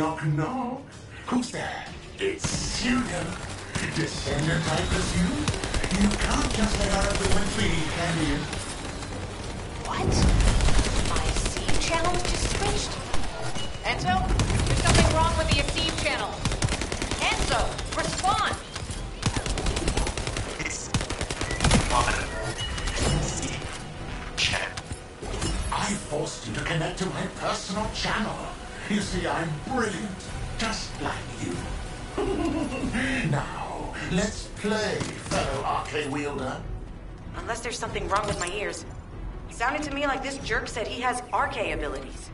Knock, knock. Who's there? It's Pseudo. Descendant, I presume? You can't just let our other one be, can you? What? My Eceive channel just switched? Enzo, there's something wrong with the Eceive channel. Enzo, respond! It's on Eceive channel. I forced you to connect to my personal channel. You see, I'm brilliant, just like you. Now, let's play, fellow arcade wielder. Unless there's something wrong with my ears. It sounded to me like this jerk said he has RK abilities.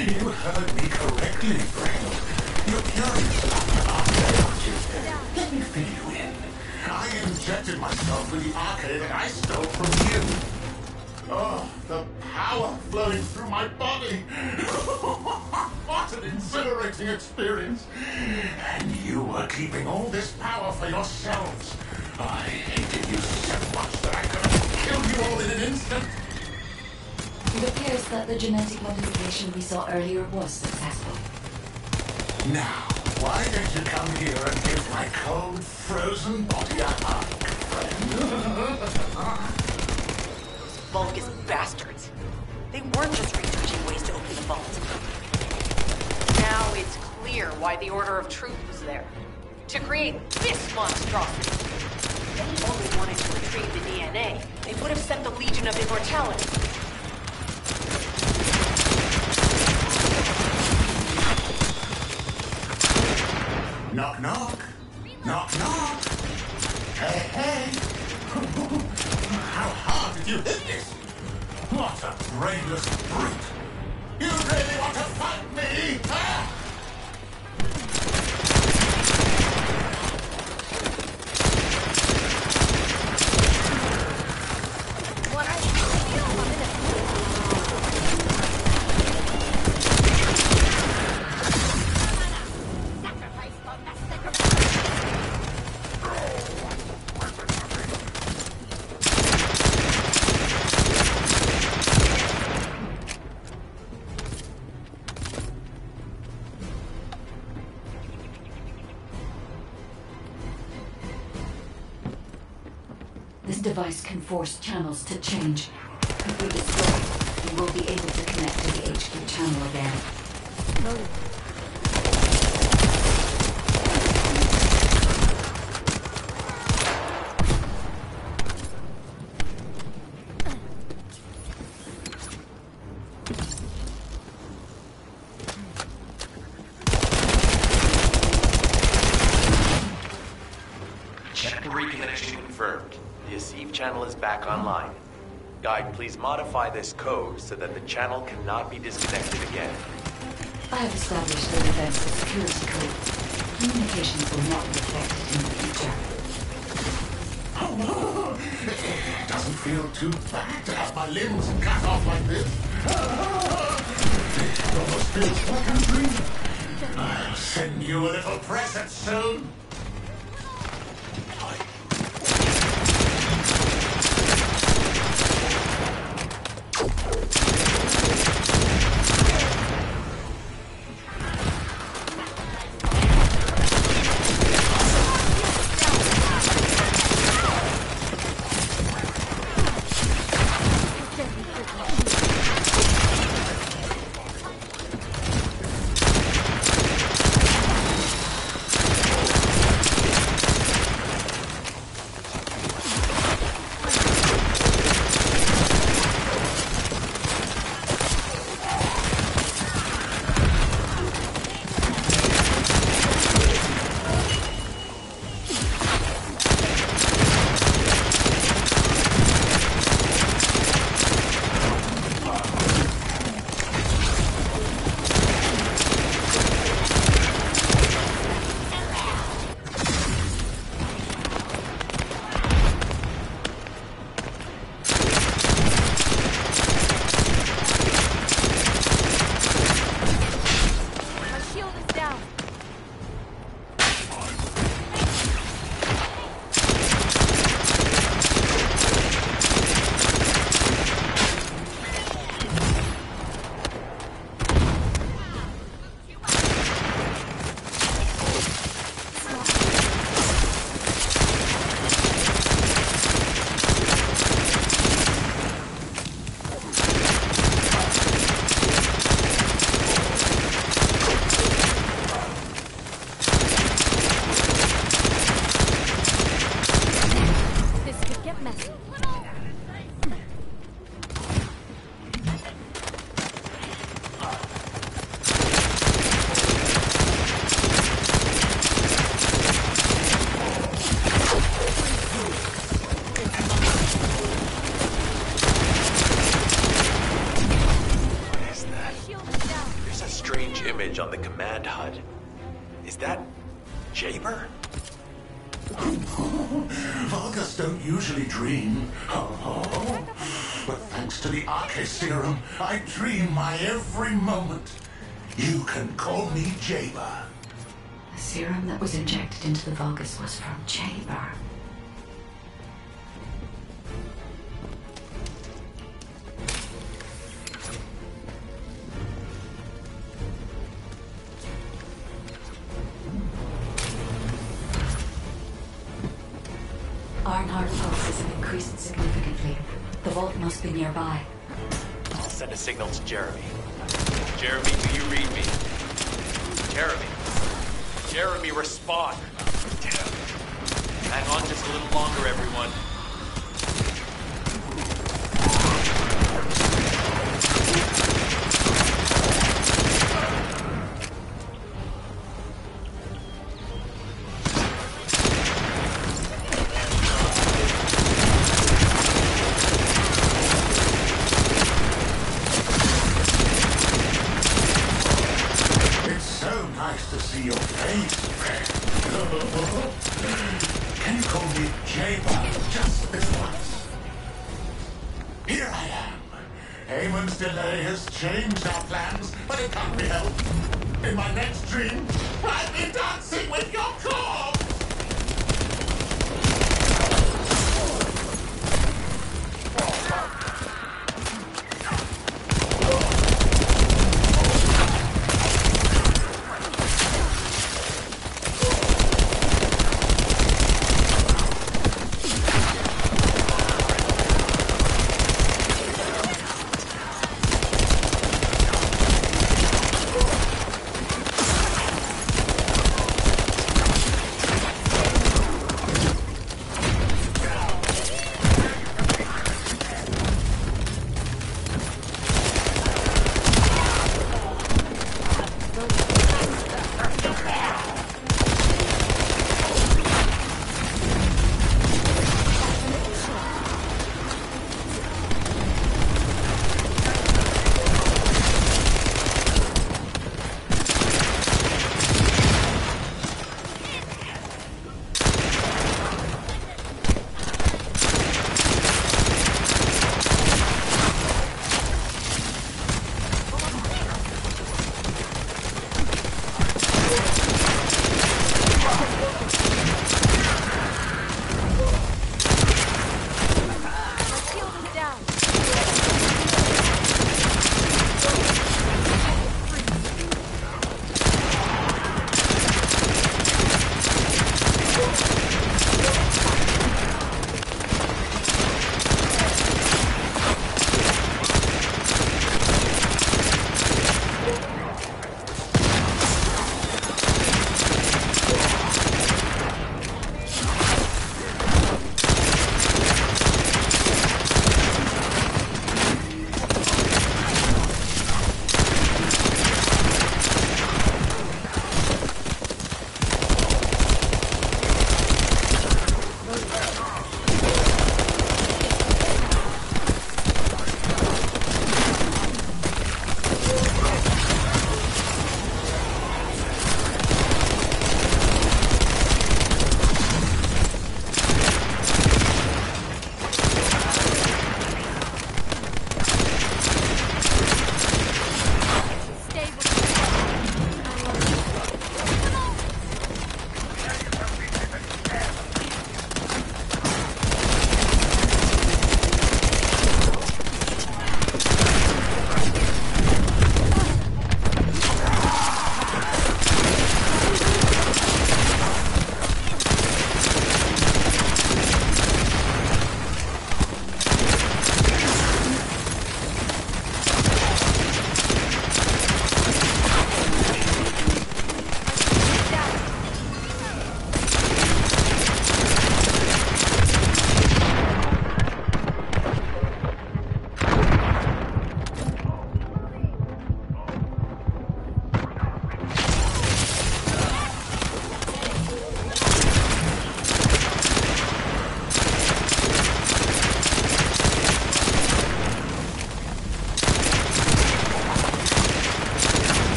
You heard me correctly, friend. You're curious about the arcade, aren't you? Let me fill you in. I injected myself with the arcade that I stole from you. Oh, the power flowing through my body. What an exhilarating experience. And you were keeping all this power for yourselves. I hated you so much that I could have killed you all in an instant. It appears that the genetic modification we saw earlier was successful. Now, why don't you come here and give my cold, frozen body a hug, friend? Those Vulgus bastards. They weren't just researching ways to open the vault. Now it's clear why the Order of Truth was there. To create this monstrosity. If they only wanted to retrieve the DNA, they would have sent the Legion of Immortality. Knock, knock. Knock, knock. Hey, hey. How hard did you hit this? What a brainless brute. You really want to fight me, huh? This device can force channels to change. If we destroy it, we will be able to connect to the HQ channel again. Check the reconnection confirmed. The Eceive channel is back online. Guide, please modify this code so that the channel cannot be disconnected again. I have established the defensive security code. Communications will not be affected in the future. It doesn't feel too bad to have my limbs cut off like this. It almost feels like a dream. I'll send you a little present soon. image on the command HUD. Is that Jaber? Vulgus don't usually dream. But thanks to the Arche serum, I dream my every moment. You can call me Jaber. The serum that was injected into the Vulgus was from Jaber. Arnhard pulses have increased significantly. The vault must be nearby. I'll send a signal to Jeremy. Jeremy, do you read me? Jeremy. Jeremy, respond. Damn. Hang on just a little longer, everyone. Nice to see your face, friend. Can you call me Jaber just this once? Here I am. Eamon's delay has changed our plans, but it can't be helped. In my next dream, I'll be dancing with your corpse!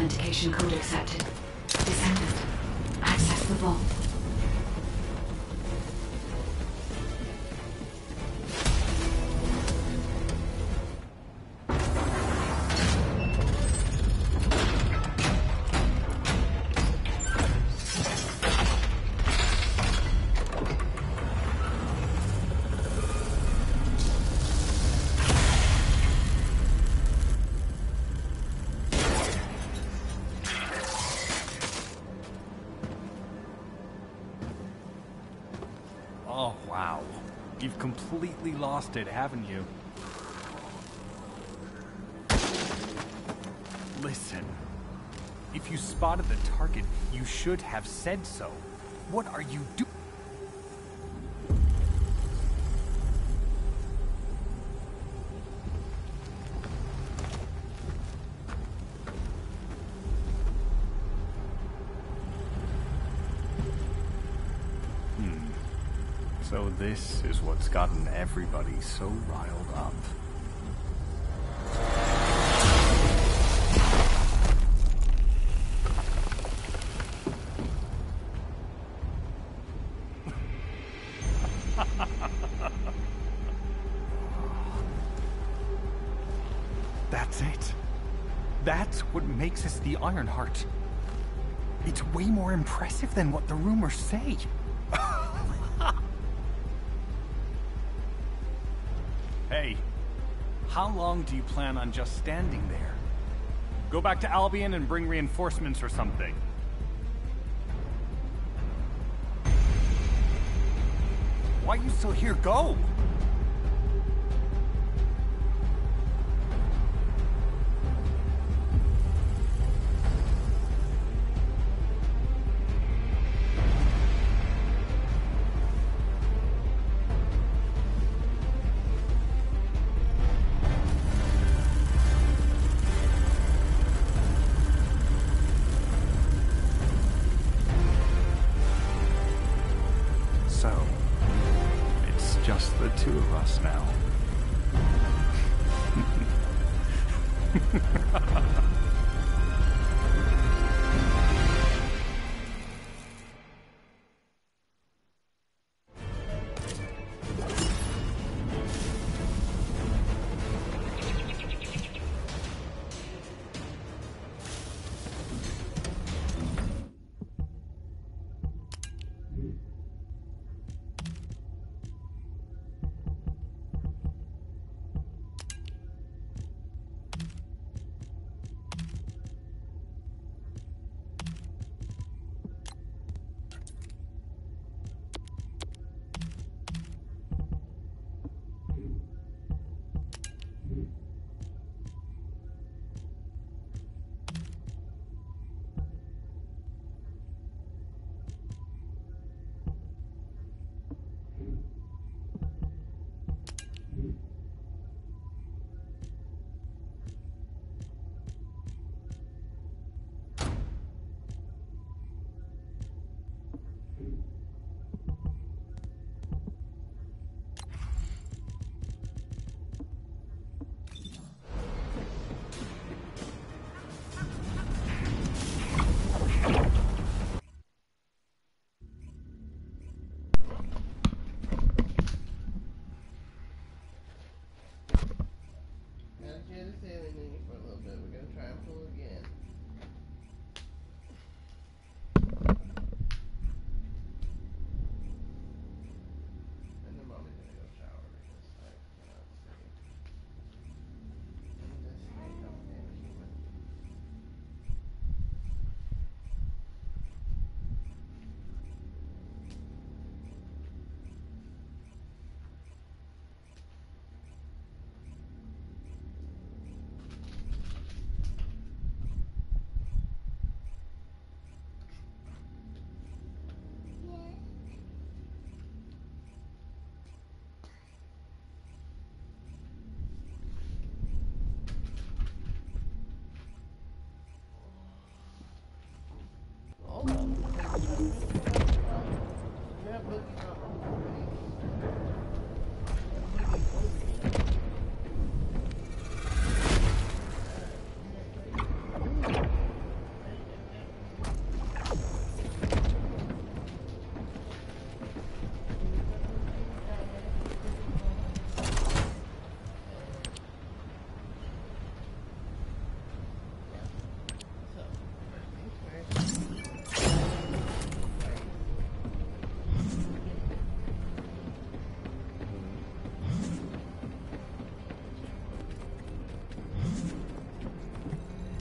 Authentication code accepted. Descendant, access the vault. Oh, wow. You've completely lost it, haven't you? Listen. If you spotted the target, you should have said so. What are you doing? So this is what's gotten everybody so riled up. That's it. That's what makes us the Ironheart. It's way more impressive than what the rumors say. Hey, how long do you plan on just standing there? Go back to Albion and bring reinforcements or something. Why are you still here? Go! So, it's just the two of us now.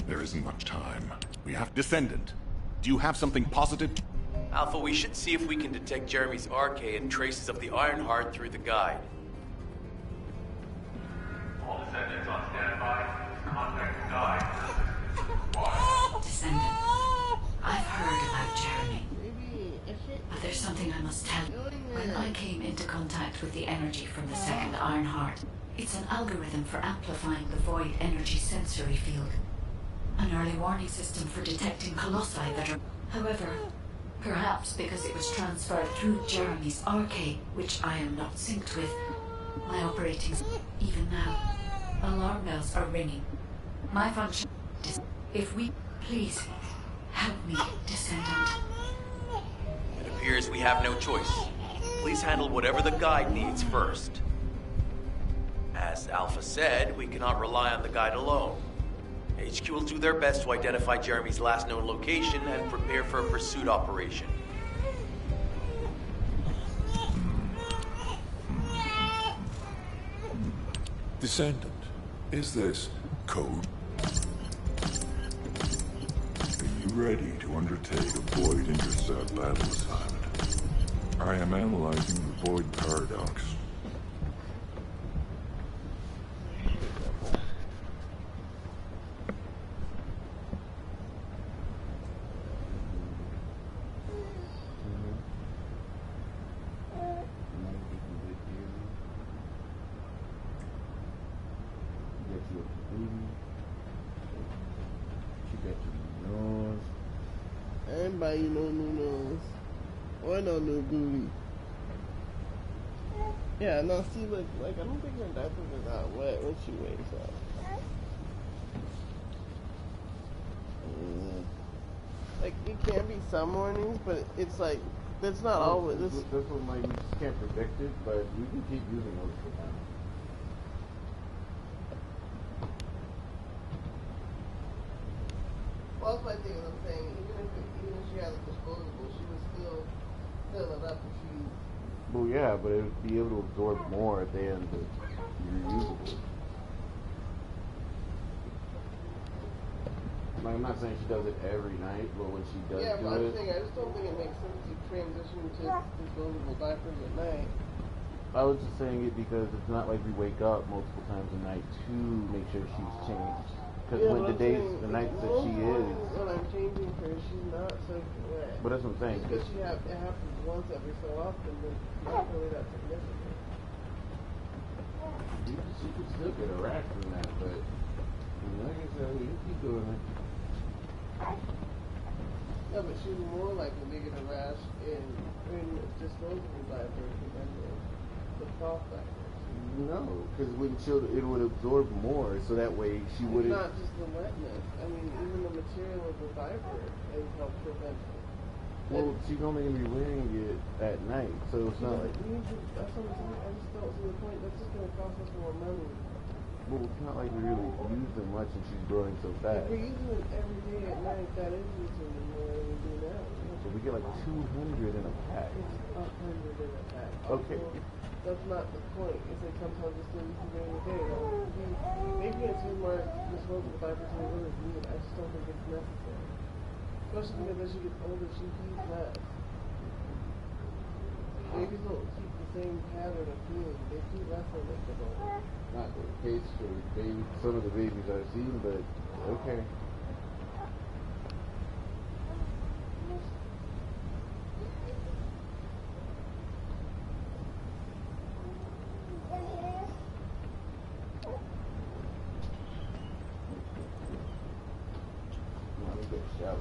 There isn't much time. We have... Descendant, do you have something positive? Alpha, we should see if we can detect Jeremy's arcade and traces of the Ironheart through the guide. All descendants on standby. Contact the guide. Descendant, I've heard about Jeremy. But there's something I must tell you. When I came into contact with the energy from the second Ironheart, it's an algorithm for amplifying the void energy sensory field. An early warning system for detecting colossi that are... However, perhaps because it was transferred through Jeremy's arcade, which I am not synced with, my operating... Even now, alarm bells are ringing. My function is... If we... Please, help me, Descendant. It appears we have no choice. Please handle whatever the guide needs first. As Alpha said, we cannot rely on the guide alone. HQ will do their best to identify Jeremy's last known location and prepare for a pursuit operation. Descendant, is this code? Are you ready to undertake a Void Intercept battle assignment? I am analyzing the Void Paradox. Everybody know new nose. Or no new booty. Yeah, no, see, like I don't think her diapers are that wet when she wakes up. Like, it can be some mornings, but it's like, that's not always. This one, like, we just can't predict it, but we can keep using those for now. Well, that's my thing, I'm saying, even if she has a disposable, she would still fill it up if she... Well, yeah, but it would be able to absorb more at the end of reusable. Like, I'm not saying she does it every night, but when she does yeah, do but I'm it... saying, I just don't think it makes sense to transition to disposable diapers at night. I was just saying it because it's not like we wake up multiple times a night to make sure she's changed. Because yeah, when the nights that she is... When I'm changing her, she's not soaking wet. But that's what I'm saying. Just because it happens once every so often, but not really that significant. She could still get a rash from that, but like I said, we can keep doing it. Yeah, but she's more likely to get a rash in disposable diapers than the cloth diapers. No, because it would absorb more, so that way she wouldn't... It's not just the wetness. I mean, even the material of the diaper has helped prevent it. Well, she's only going to be wearing it at night, so it's not like... That's what I'm saying. I just don't see the point. That's just going to cost us more money. Well, it's not like we really use them much and she's growing so fast. If we're using it every day at night, that is using it more than we do now. So we get like 200 in a pack. It's 100 in a pack. Okay. That's not the point. It's like sometimes it's still using during the day. Maybe it's more disposable diapers than we really need. I just don't think it's necessary. Especially because as she gets older, she feeds less. Babies don't keep the same pattern of feeding. They feed less when they get older. Not the case for some of the babies I've seen, but okay. Let me get a shower.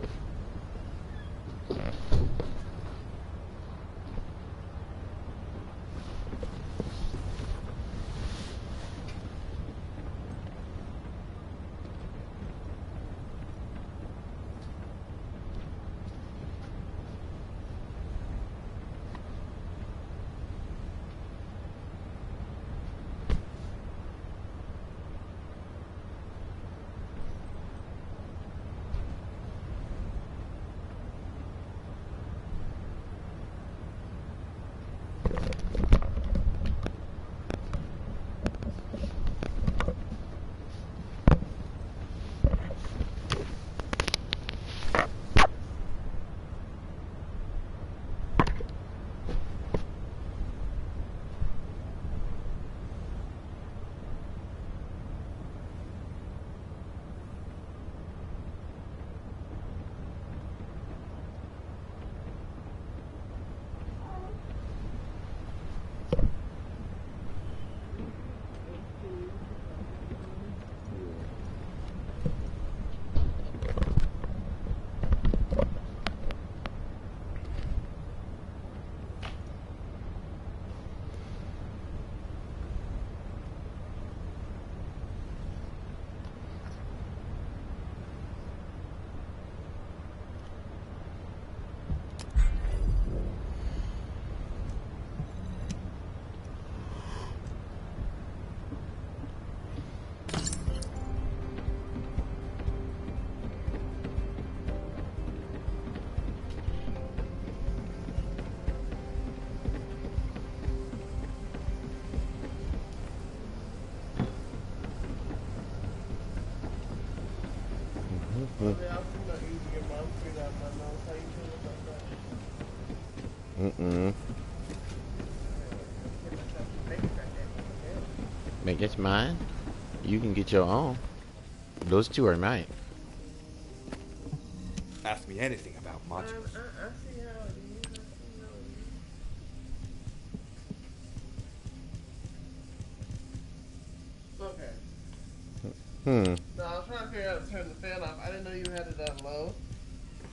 Make it mine? You can get your own. Those two are mine. Ask me anything about modules. No, I was trying to figure out how to turn the fan off. I didn't know you had it on low.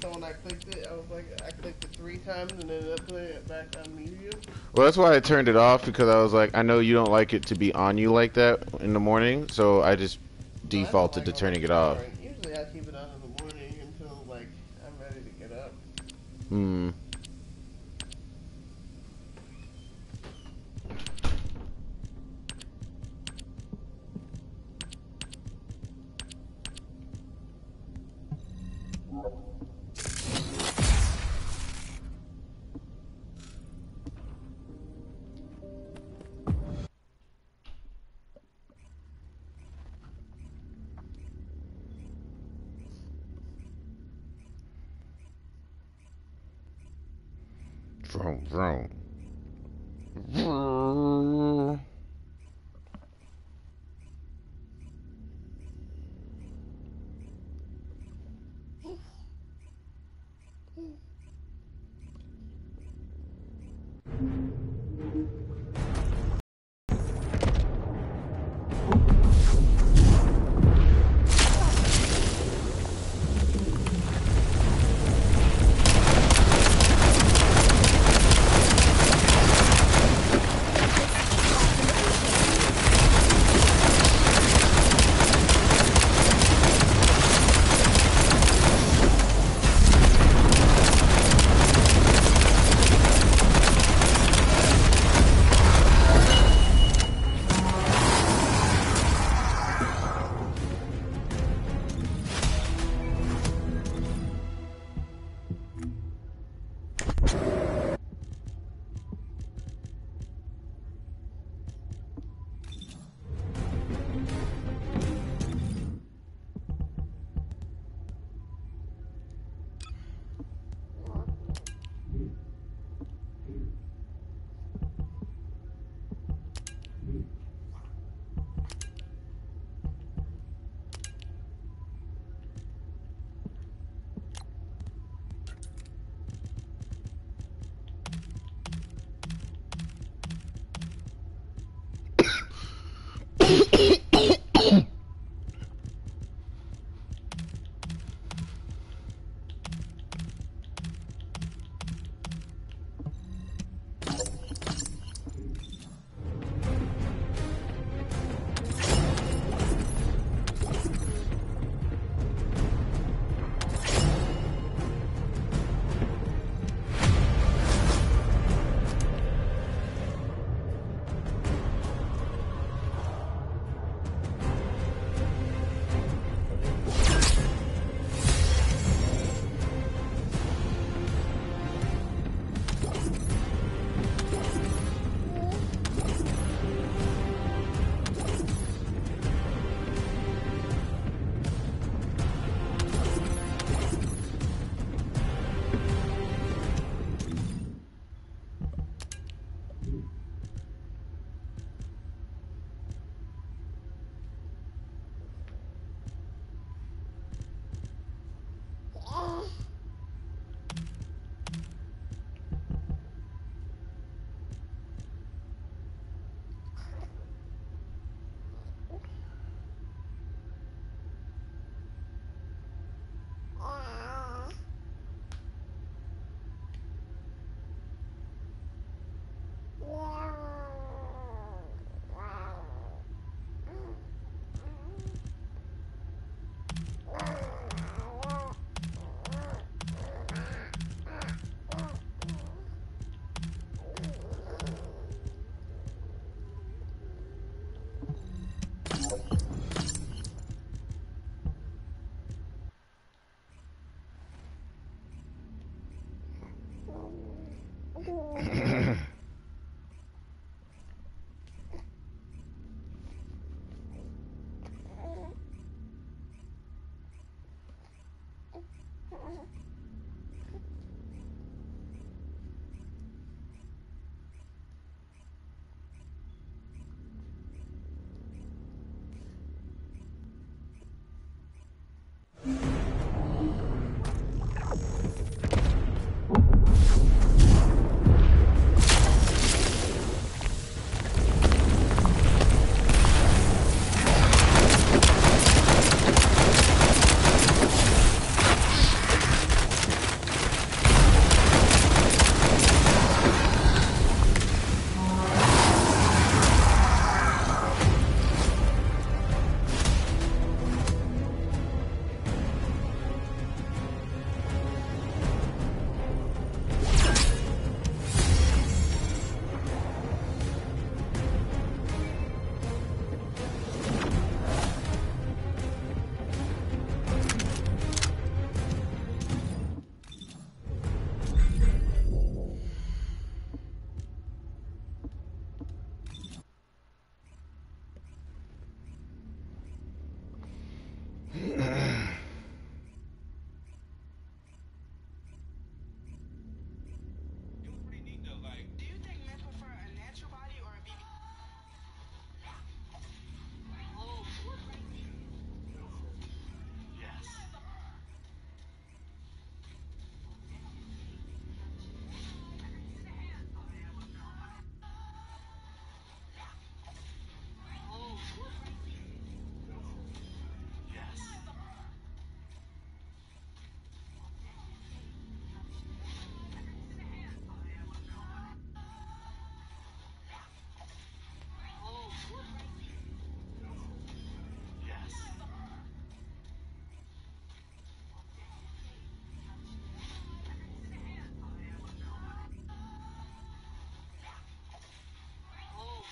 So when I clicked it, I was like, I clicked it 3 times and ended up putting it back on medium. Well, that's why I turned it off, because I was like, I know you don't like it to be on you like that in the morning, so I just defaulted to turning it off. Usually I keep it on in the morning until like I'm ready to get up. Vroom, vroom.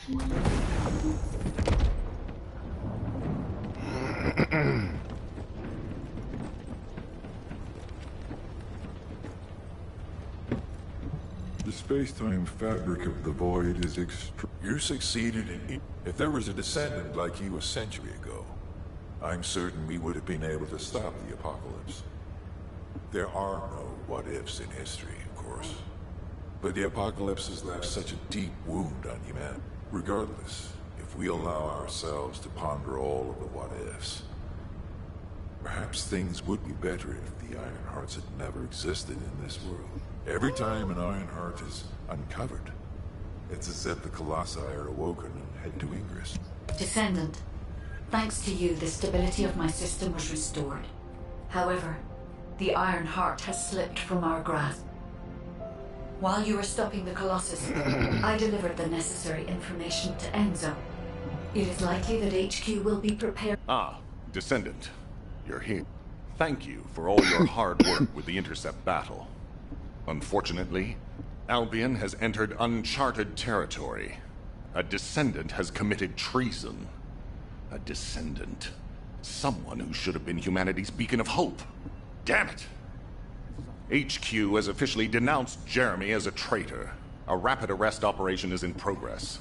The space-time fabric of the void is You succeeded in... If there was a descendant like you a century ago, I'm certain we would have been able to stop the apocalypse. There are no what-ifs in history, of course. But the apocalypse has left such a deep wound on humanity. Regardless, if we allow ourselves to ponder all of the what-ifs, perhaps things would be better if the Ironhearts had never existed in this world. Every time an Ironheart is uncovered, it's as if the Colossi are awoken and head to Ingress. Descendant, thanks to you, the stability of my system was restored. However, the Ironheart has slipped from our grasp. While you were stopping the Colossus, I delivered the necessary information to Enzo. It is likely that HQ will be prepared. Ah, Descendant. You're here. Thank you for all your hard work with the Intercept battle. Unfortunately, Albion has entered uncharted territory. A Descendant has committed treason. A Descendant. Someone who should have been humanity's beacon of hope. Damn it! HQ has officially denounced Jeremy as a traitor. A rapid arrest operation is in progress.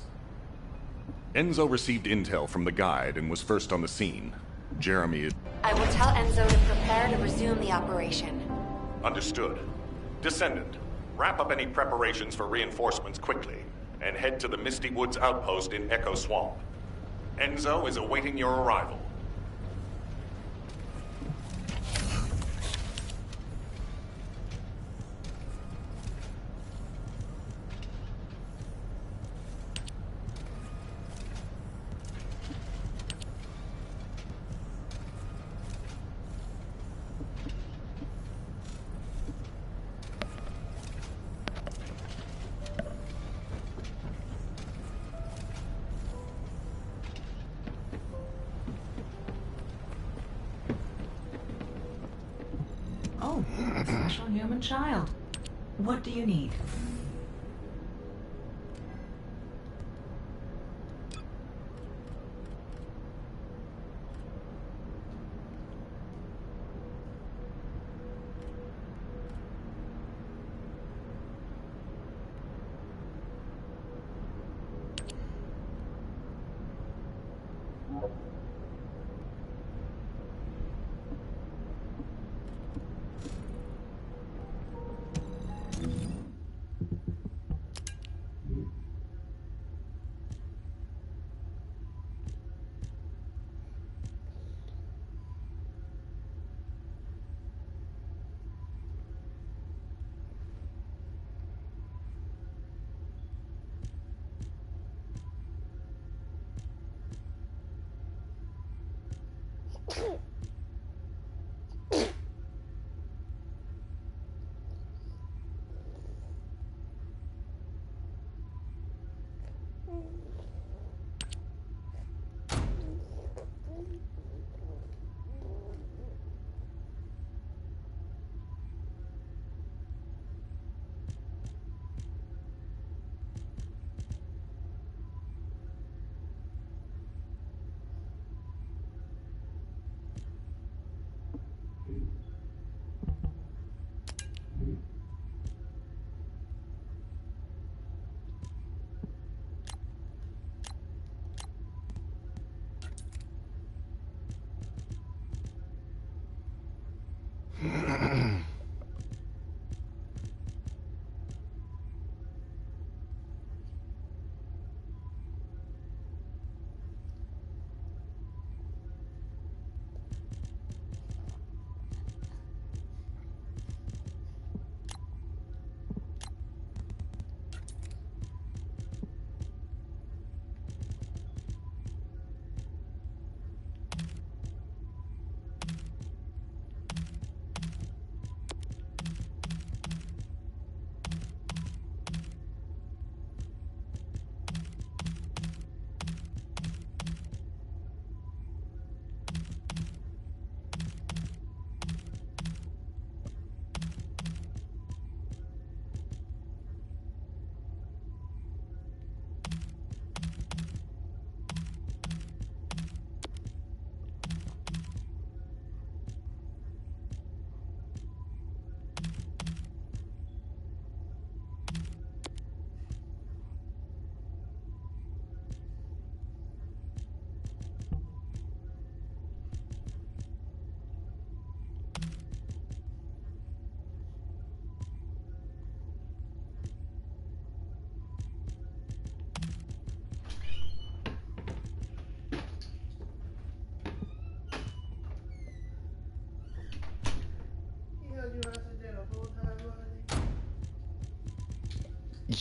Enzo received intel from the guide and was first on the scene. Jeremy is... I will tell Enzo to prepare to resume the operation. Understood. Descendant, wrap up any preparations for reinforcements quickly, and head to the Misty Woods outpost in Echo Swamp. Enzo is awaiting your arrival. Oh, a special human child. What do you need?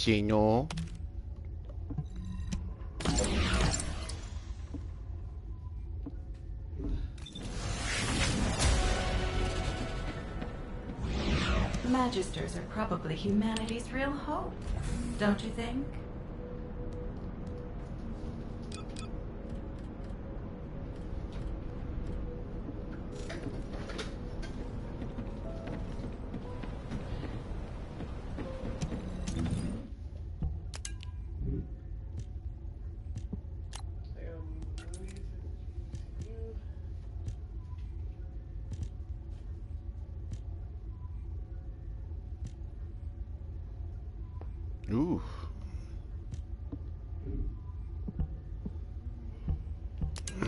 Senor. Magisters are probably humanity's real hope, don't you think? Ooh. You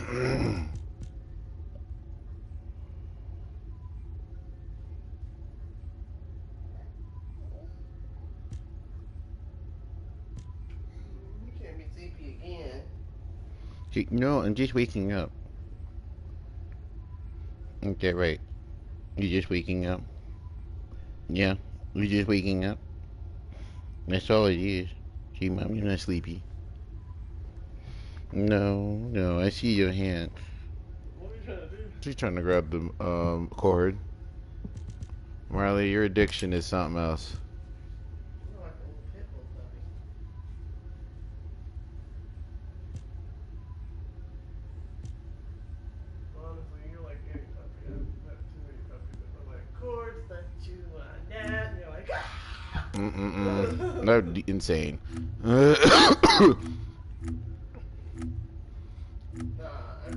can't be sleepy again. No, I'm just waking up. Okay, right. You're just waking up. Yeah, you're just waking up. That's all it is. See, Mom, you're not sleepy. No, I see your hand. What are you trying to do? She's trying to grab the cord. Marley, your addiction is something else. You're like a little pit bull puppy. Honestly, you're like any puppy. I've met too many puppies that are like, cords that you want that, and you're like, ah! That'd be insane. I'm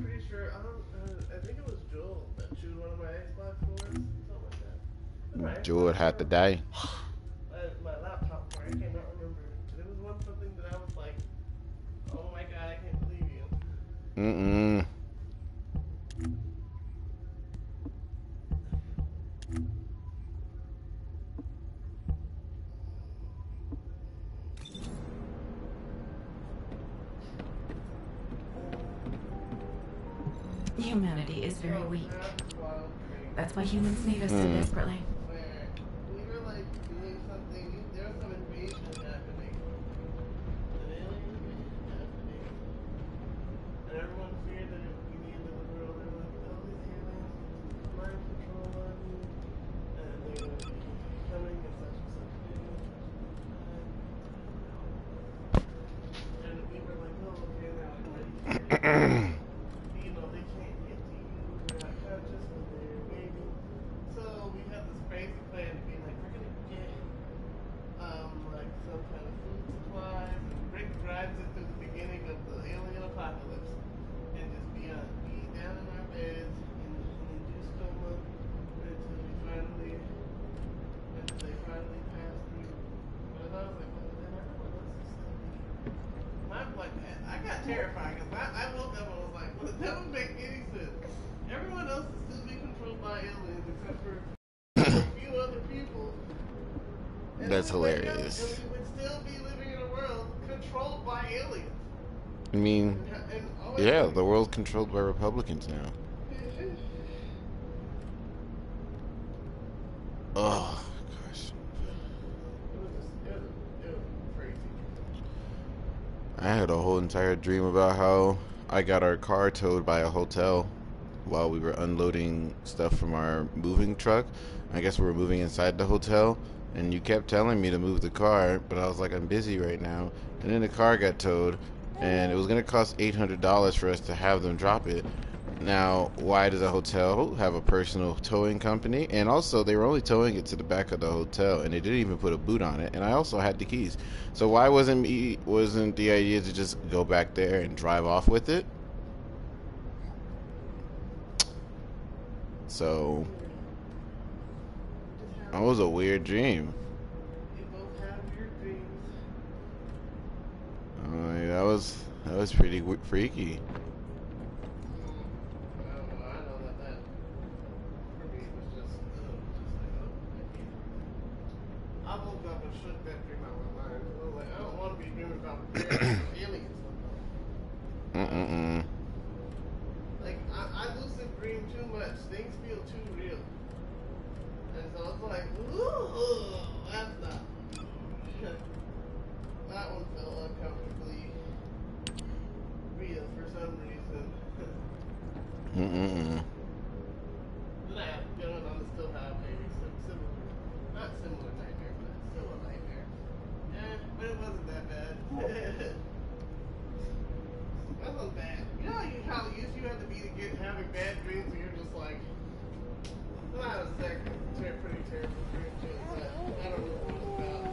pretty sure, I think it was Joel that chewed one of my Xbox cords, something like that. Joel had to die. My laptop cord, I cannot remember. There was one something that I was like, oh my god, I can't believe you. Humanity is very weak. That's why humans need us so desperately. Where we were like doing something, there was some invasion happening. An alien invasion happening. And everyone feared that it would be the end of the world. They were like, oh, these aliens mind control on you. And they would be coming at such and such day. And we were like, oh, okay, now I'm ready to you know, they can't get to you, they're not conscious, and they're waiting. So we had this crazy plan to be like, we're gonna get like some kind of food supplies, and Rick drives it through the beginning of the alien apocalypse, and just be down in our beds in induced coma until they finally pass through. But I was like, well, then everyone else is still like, I got terrified because I woke up and was like, well, that would make any sense. Everyone else is still being controlled by aliens except for a few other people. And That's hilarious. And we would still be living in a world controlled by aliens. I mean, yeah, the world's controlled by Republicans now. Oh, gosh. It was crazy. I had a whole entire dream about how I got our car towed by a hotel while we were unloading stuff from our moving truck. I guess we were moving inside the hotel, and you kept telling me to move the car, but I was like, I'm busy right now. And then the car got towed, and it was going to cost $800 for us to have them drop it. Now, why does a hotel have a personal towing company? And also, they were only towing it to the back of the hotel, and they didn't even put a boot on it. And I also had the keys. So why wasn't the idea to just go back there and drive off with it? So that was a weird dream. You both have your dreams. That was pretty freaky. I know that for me was just like, oh, I woke up and shook that dream out of my mind. I was like, I don't want to be dreaming about aliens. Like, I lucid dream too much. Things feel too real. And so it's like, ooh, that's not. not a pretty terrible dream, but I don't know what it was about.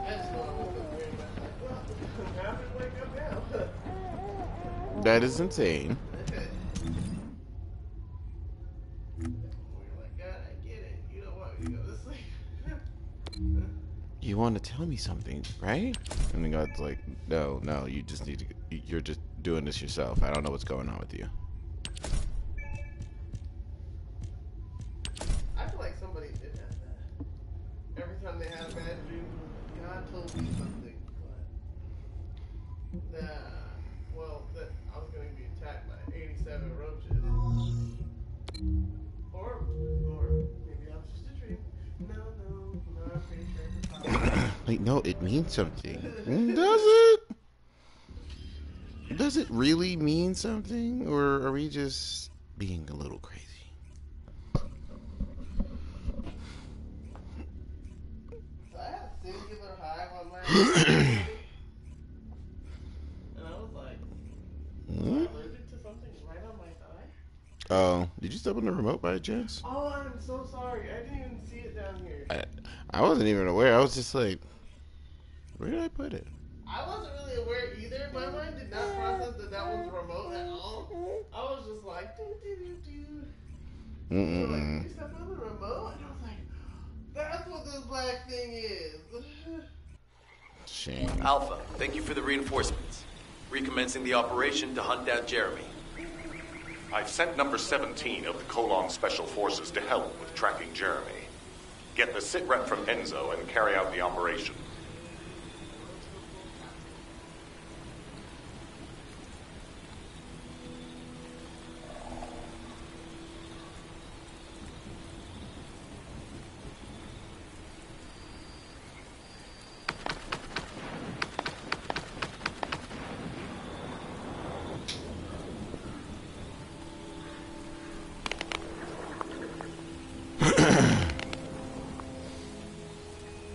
I just know I woke up dreaming. I was like, well, how did I wake up now? That is insane. You want to tell me something, right? And then God's like, no, you just need to, you're just doing this yourself. I don't know what's going on with you. I feel like somebody did have that. Every time they had a bad dream, God told me something. But that I was going to be attacked by 87 roaches. Or maybe I was just a dream. No, I'm pretty sure. Wait, no, it means something. Does it? Does it really mean something? Or are we just being a little crazy? So I had a singular hive on my head. And I was like, am I allergic to something right on my thigh? Oh, did you step on the remote by chance? Oh, I'm so sorry. I didn't even see it down here. I wasn't even aware. I was just like, where did I put it? I wasn't really aware either. My mind did not process that was remote at all. I was just like, like, you step on the remote? And I was like, that's what this black thing is. Shame. Alpha, thank you for the reinforcements. Recommencing the operation to hunt down Jeremy. I've sent number 17 of the Kolong Special Forces to help with tracking Jeremy. Get the sitrep from Enzo and carry out the operation.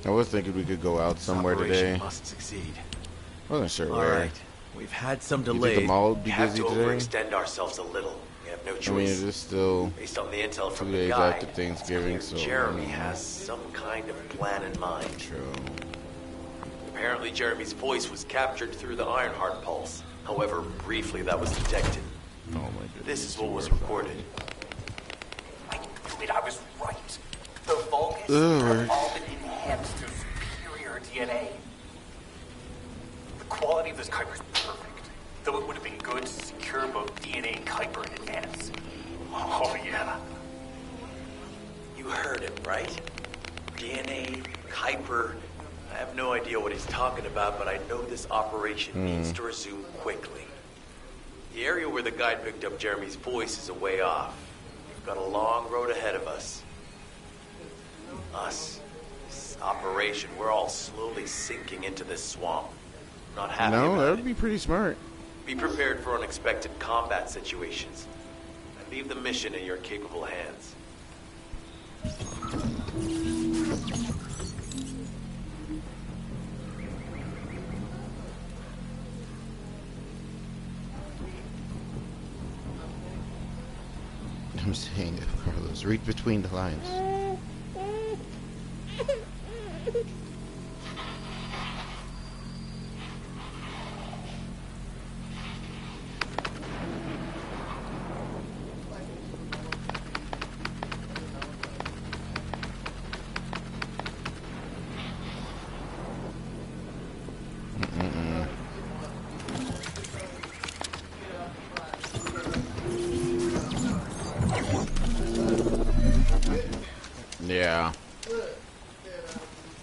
I was thinking we could go out somewhere today. Must succeed. Wasn't sure All where. right, we've had some You think delay. the mall would be We have busy to today? overextend ourselves a little. We have no choice. I mean, it is still Based on the intel 2 from the days guy, after Thanksgiving, so Jeremy has some kind of plan in mind. True. Apparently, Jeremy's voice was captured through the Ironheart pulse. However, briefly that was detected. Oh my goodness. This is what was recorded. I knew it. I was right. The Vulgus Ugh. have all been enhanced through superior DNA. The quality of this Kuiper is perfect, though it would have been good to secure both DNA and Kuiper in advance. Oh yeah. You heard him, right? DNA, Kuiper. I have no idea what he's talking about, but I know this operation needs to resume quickly. The area where the guide picked up Jeremy's voice is a way off. We've got a long road ahead of us. This operation, we're all slowly sinking into this swamp. Not happy No, about that it. would be pretty smart. Be prepared for unexpected combat situations. I leave the mission in your capable hands. I'm saying it, Carlos. Read between the lines. Yeah.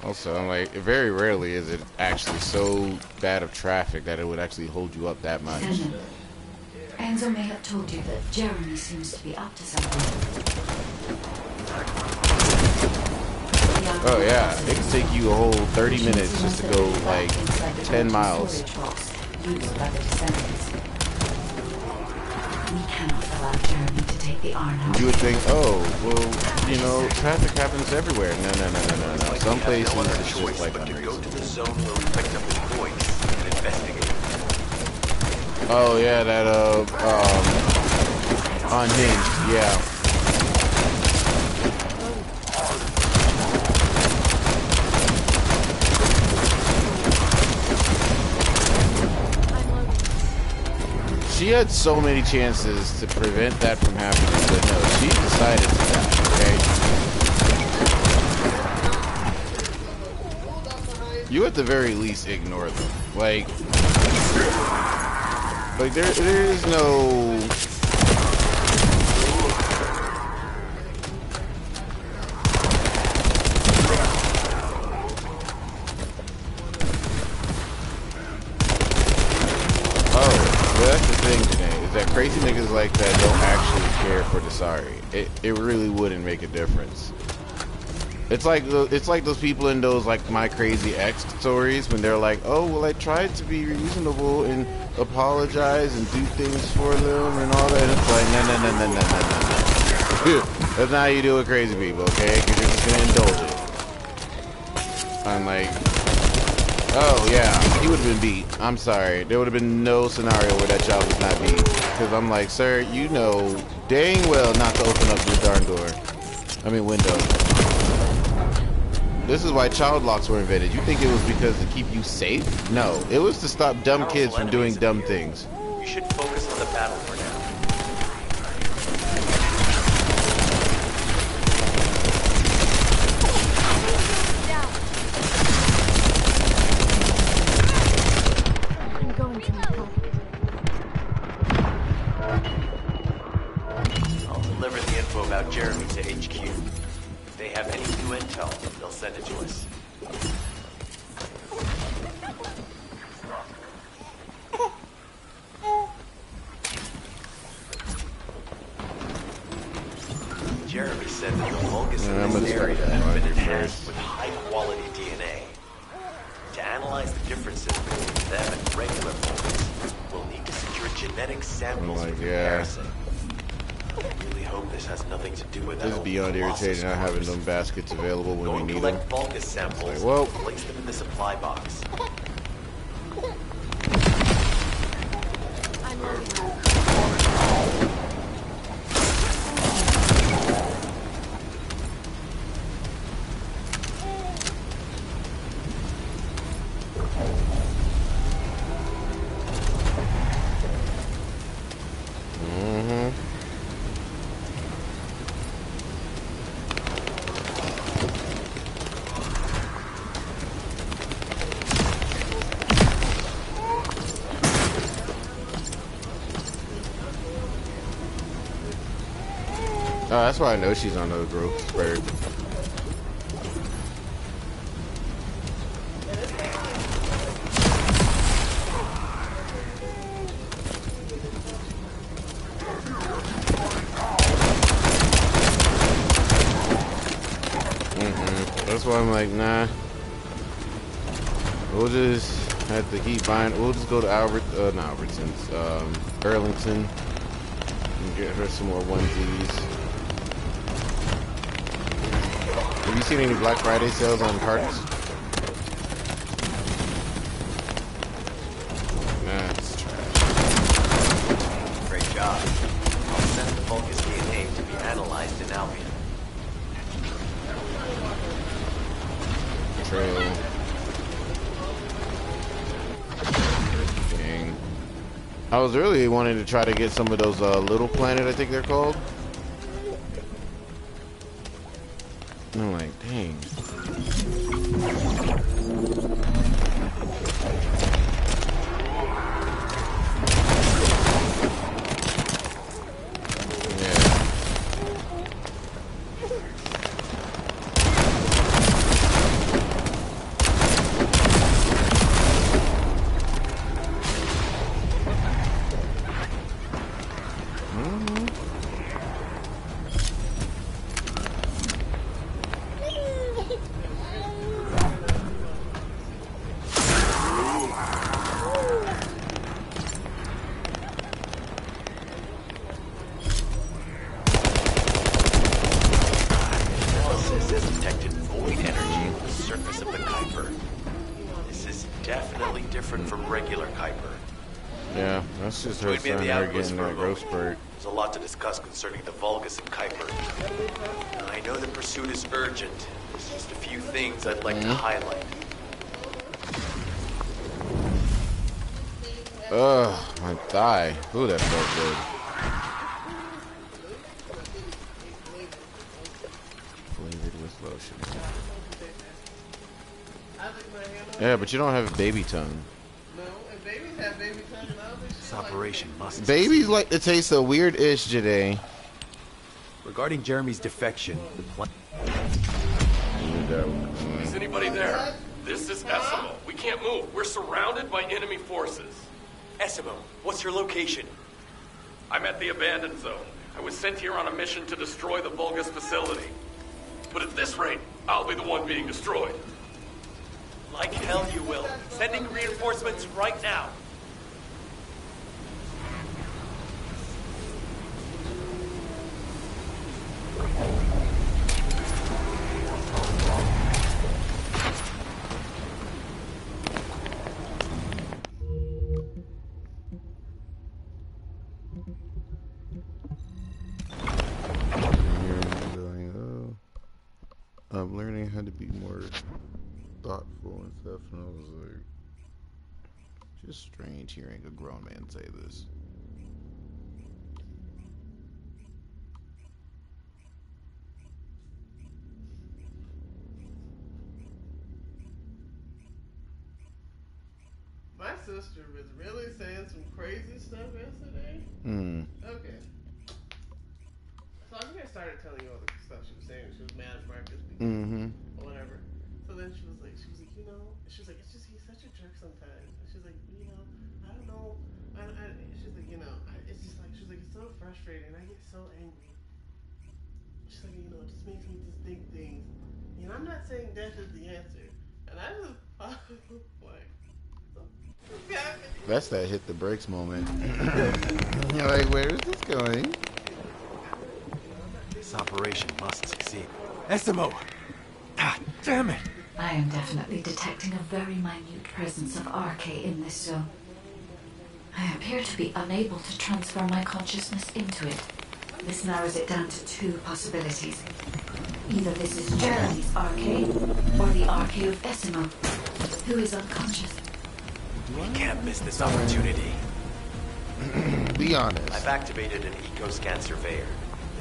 Also, I'm like, very rarely is it actually so bad of traffic that it would actually hold you up that much. Seven. Enzo may have told you that Jeremy seems to be up to something. Oh yeah, it could take you a whole 30 minutes just to go like 10 miles. Used by the descendants. We cannot allow Jeremy to take the Ironheart. You would think, oh, well, you know, traffic happens everywhere. No. Some places it's just like Go to the zone where we picked up his voice and investigate. oh yeah, that Unhinged, yeah. She had so many chances to prevent that from happening, but no, she decided to die, okay? You at the very least ignore them. Like there is no... Crazy niggas like that don't actually care for Dasari. It really wouldn't make a difference. It's like those people in those like My Crazy Ex stories when they're like, oh well, I tried to be reasonable and apologize and do things for them and all that. And it's like no. That's not how you do it, crazy people, okay? Because you're just gonna indulge it. I'm like, oh yeah, he would have been beat. I'm sorry. There would have been no scenario where that child was not beat. Because I'm like, sir, you know dang well not to open up your darn door. I mean window. This is why child locks were invented. You think it was because to keep you safe? No, it was to stop dumb kids from doing dumb things. You should focus on the battle for now. Jeremy to HQ. If they have any new intel, they'll send it to us. Jeremy said that the Vulgus in this area have been enhanced with high-quality DNA. To analyze the differences between them and regular Vulgus, we'll need to secure genetic samples for comparison. I really hope this has nothing to do with that. This is beyond irritating not having them baskets available when we need them. Collect Vulgus samples, like, well, place them in the supply box. I'm loading. Oh, that's why I know she's on the growth spurt. That's why I'm like, nah. We'll just have to keep buying. We'll just go to Albertson's, Burlington, and get her some more onesies. Have you seen any Black Friday sales on cards? Nah, it's trash. Great job. I'll send the Vulgus DNA to be analyzed in Albion. Trail. Dang. I was really wanting to try to get some of those Little Planet, I think they're called. And I'm like, dang. Join me at the outpost for a moment. There's a lot to discuss concerning the Vulgus and Kuiper. I know the pursuit is urgent. There's just a few things I'd like to highlight. Ugh, my thigh. Ooh, that felt good. Flavored with lotion. Yeah, but you don't have baby tongue. No, and babies have baby tongue, and I don't think This operation must Babies like the taste of weird-ish today. Regarding Jeremy's defection, the plan... Is anybody there? This is Essimo. We can't move. We're surrounded by enemy forces. Essimo, what's your location? I'm at the abandoned zone. I was sent here on a mission to destroy the Vulgus facility. But at this rate, I'll be the one being destroyed. Like hell you will. Sending reinforcements right now. I'm learning how to be more thoughtful and stuff, and I was like, just strange hearing a grown man say this. My sister was really saying some crazy stuff yesterday. Okay. So I think I started telling you all the stuff she was saying. She was mad at Marcus because or whatever. So then she was like, you know, it's just he's such a jerk sometimes. And she's like, you know, I don't know. She's like, you know, it's just like, she's like, it's so frustrating. I get so angry. She's like, you know, it just makes me just think things. You know, I'm not saying death is the answer. And I just like, that's that hit the brakes moment. You're like, where is this going? This operation must succeed. Essimo! God damn it! I am definitely detecting a very minute presence of RK in this zone. I appear to be unable to transfer my consciousness into it. This narrows it down to two possibilities. Either this is Jeremy's RK, or the RK of Essimo, who is unconscious. We can't miss this opportunity. Be honest. I've activated an eco-scan surveyor.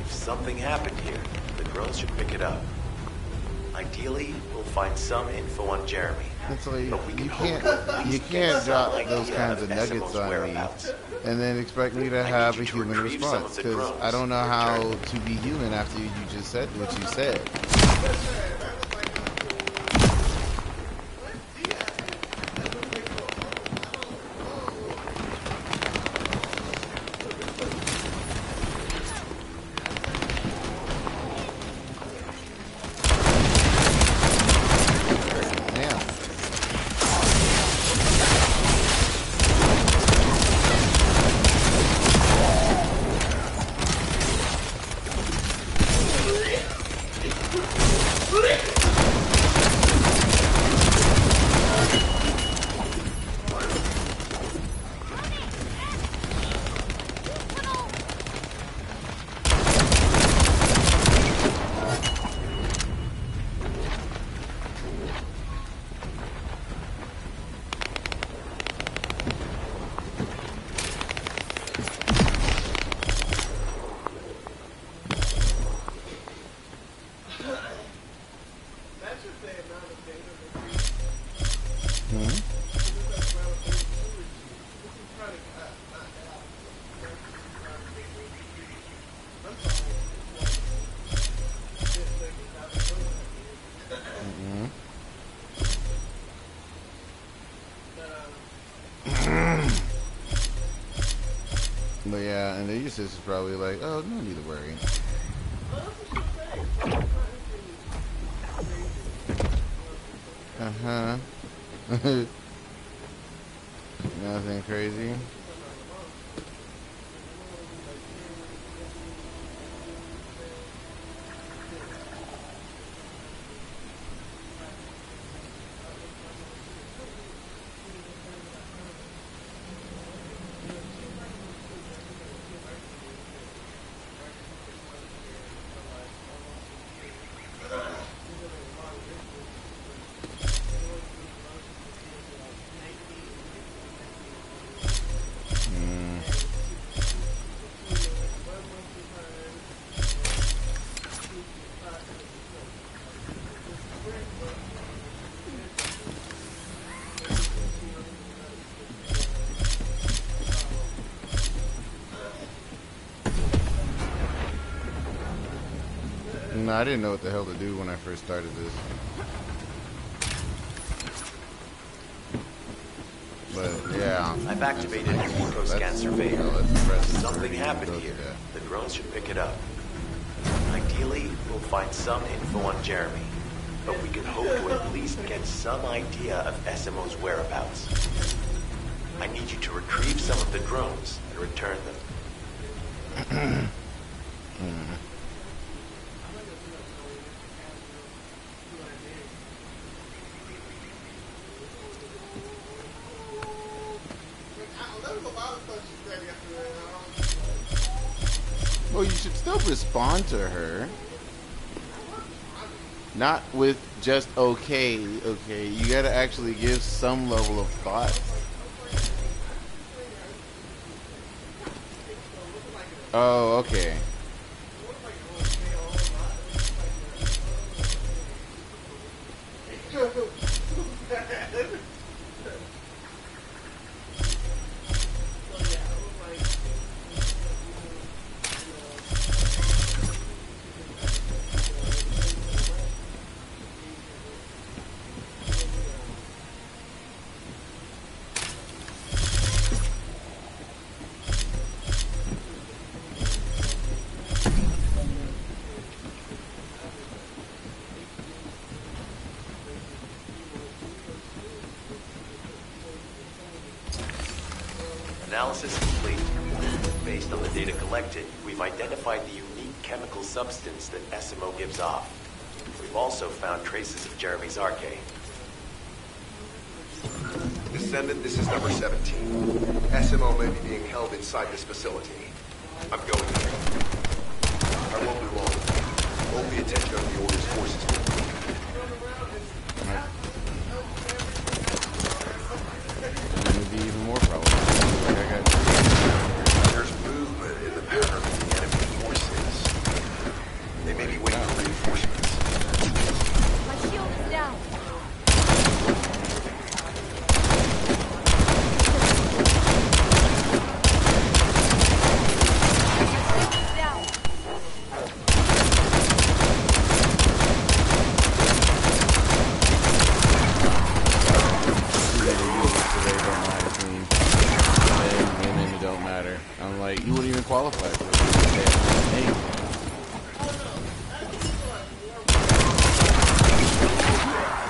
If something happened here, the girls should pick it up. Ideally, we'll find some info on Jeremy. It's like, you can't drop those kinds of nuggets on me and then expect me to have a human response, because I don't know how to be human after you just said what you said. But yeah, and the usage is probably like, oh, no need to worry. Nothing crazy. know. I didn't know what the hell to do when I first started this. But yeah. I've activated the eco scan surveyor. Something happened here. The drones should pick it up. Ideally, we'll find some info on Jeremy, but we can hope to at least get some idea of SMO's whereabouts. I need you to retrieve some of the drones and return them. Well, you should still respond to her. Not with just okay. You gotta actually give some level of thought. Oh, okay. Analysis complete. Based on the data collected, we've identified the unique chemical substance that SMO gives off. We've also found traces of Jeremy's arcade. Descendant, this is number 17. SMO may be being held inside this facility. I'm going here. I won't be long. Hold the attention of the Order's forces. Be even more problematic. There's movement in the pattern of the enemy forces. They may be waiting for reinforcements. My shield is down. Qualify for it.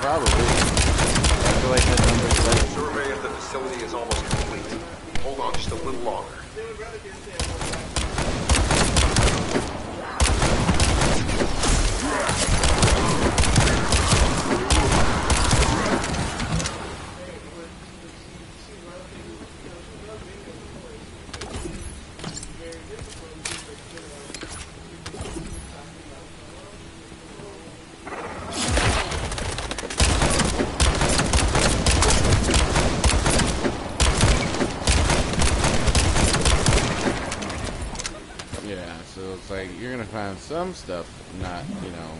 Probably. I feel like that number is like... Survey of the facility is almost complete. Hold on just a little longer. Like, you're gonna find some stuff not, you know.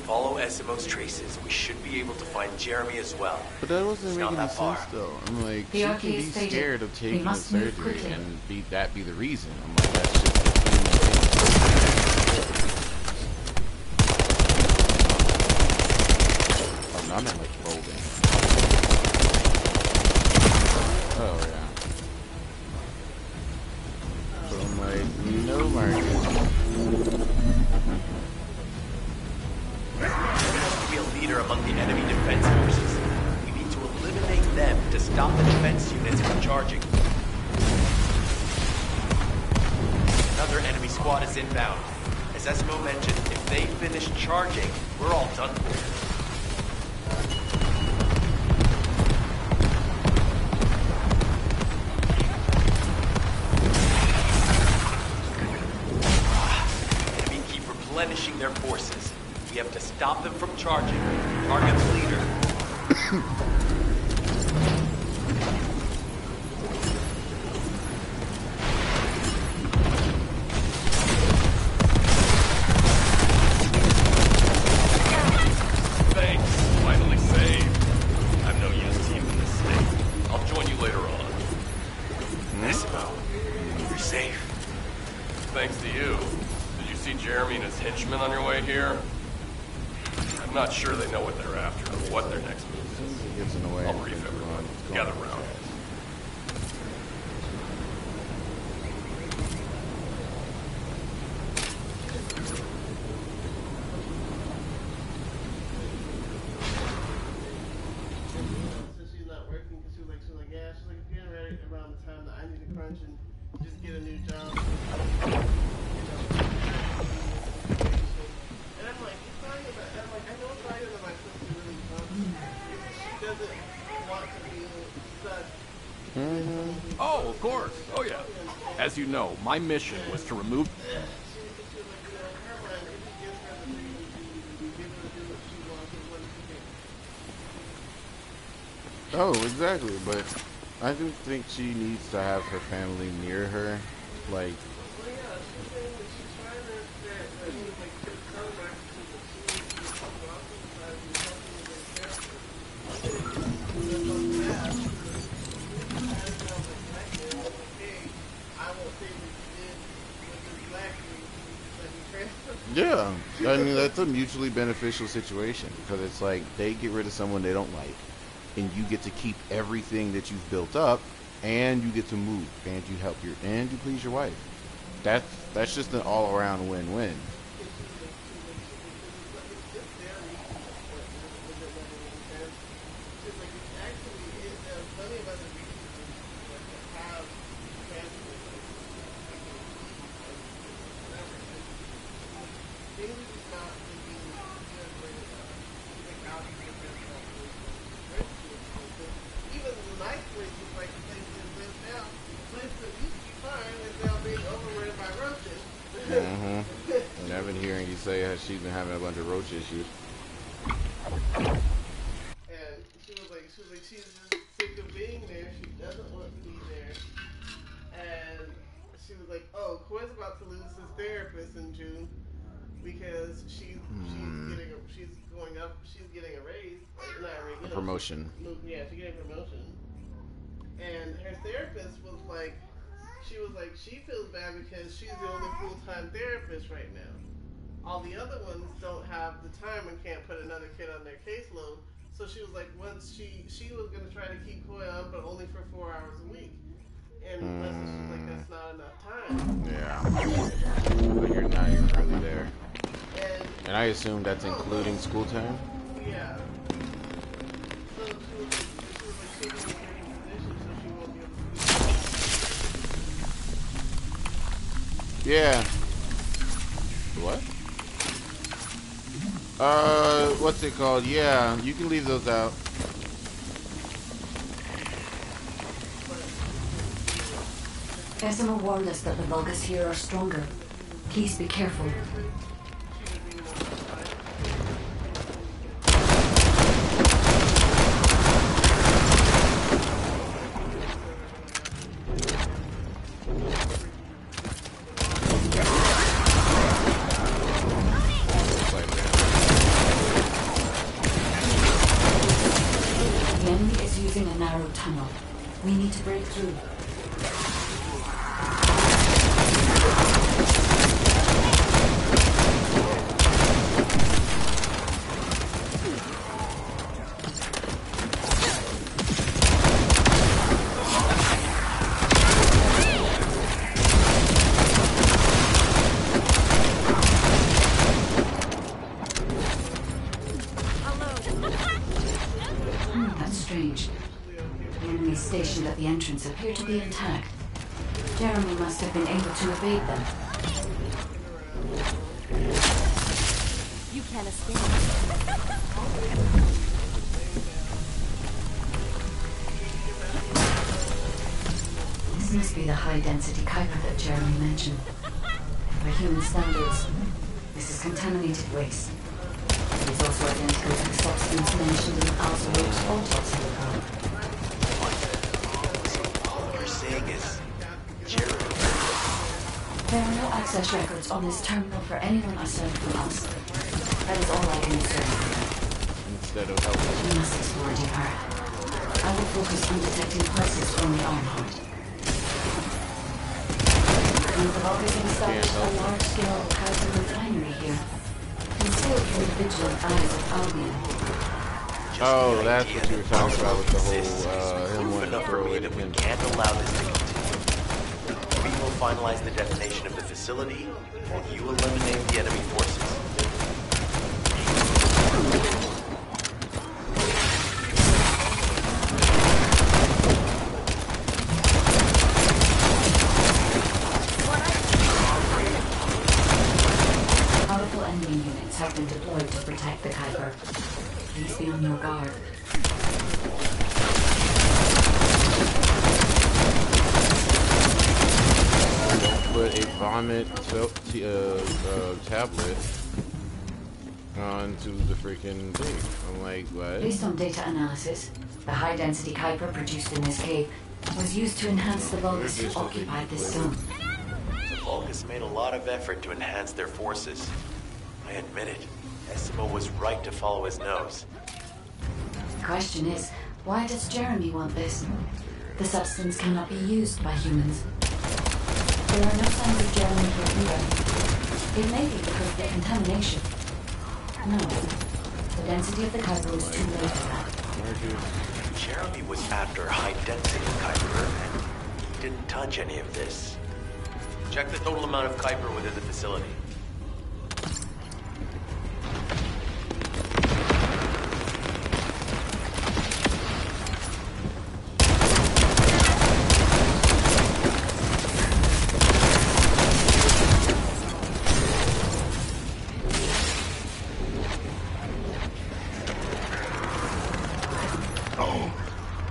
follow SMO's traces, we should be able to find Jeremy as well. But that wasn't It's making not any that far. sense, though. I'm like, The she RP can be is faded. scared of They taking the must move surgery quickly. and that be the reason. I'm like, that's just a human thing. Oh, no, I'm not like folding. Oh, yeah. So I'm like, no, Marcus. There has to be a leader among the enemy defense forces. We need to eliminate them to stop the defense units from charging. Another enemy squad is inbound. As Esmo mentioned, if they finish charging, we're all done for. Enemy keep replenishing their forces. We have to stop them from charging. Target the leader. Thanks. Finally saved. I'm no use to you in this state. I'll join you later on. Esmo, you're safe. Thanks to you. Did you see Jeremy and his henchmen on your way here? I'm not sure they know what they're after or what their next move It gets in the way. I'll brief everyone. Gather round. So she's not working because she was like, yeah, she's like, getting ready around the time that I need to crunch and just get a new job. And I'm like, it's not even that. I'm like, I know it's not even that my sister really comes. She doesn't want to feel such. Oh, of course. Oh, yeah. As you know, my mission was to remove... Oh, exactly, but I do think she needs to have her family near her. Like, yeah, I mean, that's a mutually beneficial situation because it's like they get rid of someone they don't like, and you get to keep everything that you've built up, and you get to move, and you help and you please your wife. That's just an all-around win-win. And I've been hearing you say how she's been having a bunch of roach issues. And she was like, she's just sick of being there. She doesn't want to be there. And she was like, oh, Koi's about to lose his therapist in June because she's getting a raise. Not a raise, A promotion. Yeah, she's getting a promotion. And her therapist was like, she feels bad because she's the only full-time therapist right now. All the other ones don't have the time and can't put another kid on their caseload. So she was like, once she was going to try to keep Koi on, but only for 4 hours a week. And Leslie was like, that's not enough time. Yeah. But you're not even really there. And I assume that's including school time? Yeah. So she was like taking a certain position so she won't be able to. Yeah. What? What's it called? Yeah, you can leave those out. Esimo warned us that the Vulgus here are stronger. Please be careful. tunnel. We need to break through. That's strange. The enemies stationed at the entrance appear to be intact. Jeremy must have been able to evade them. You can't escape. This must be the high-density Kuiper that Jeremy mentioned. By human standards, this is contaminated waste. It is also identical to the substance mentioned in Alzheimer's autopsy report. All you're saying is Jeremy. There are no access records on this terminal for anyone aside from us. That is all I can discern. Instead of helping. We must explore deeper. I will focus on detecting pulses from the Ironheart. The Vulgus established a large-scale Kuiper refinery here, concealed from the vigilant eyes of Albion. Oh, that's what you were talking about with the whole, him wanting to throw it at him. We can't allow this to continue. We will finalize the detonation of the facility, while you eliminate the enemy forces. Powerful enemy units have been deployed to protect the Kuiper. Please be on your guard. Put a vomit tablet onto the freaking thing. I'm like, what? Based on data analysis, the high-density Kuiper produced in this cave was used to enhance the Vulgus who occupied this zone. The Vulgus made a lot of effort to enhance their forces. I admit it. Essimo was right to follow his nose. The question is, why does Jeremy want this? The substance cannot be used by humans. There are no signs of Jeremy here either. It may be because of the contamination. No. The density of the Kuiper was too low for that. Jeremy was after high-density Kuiper, and he didn't touch any of this. Check the total amount of Kuiper within the facility.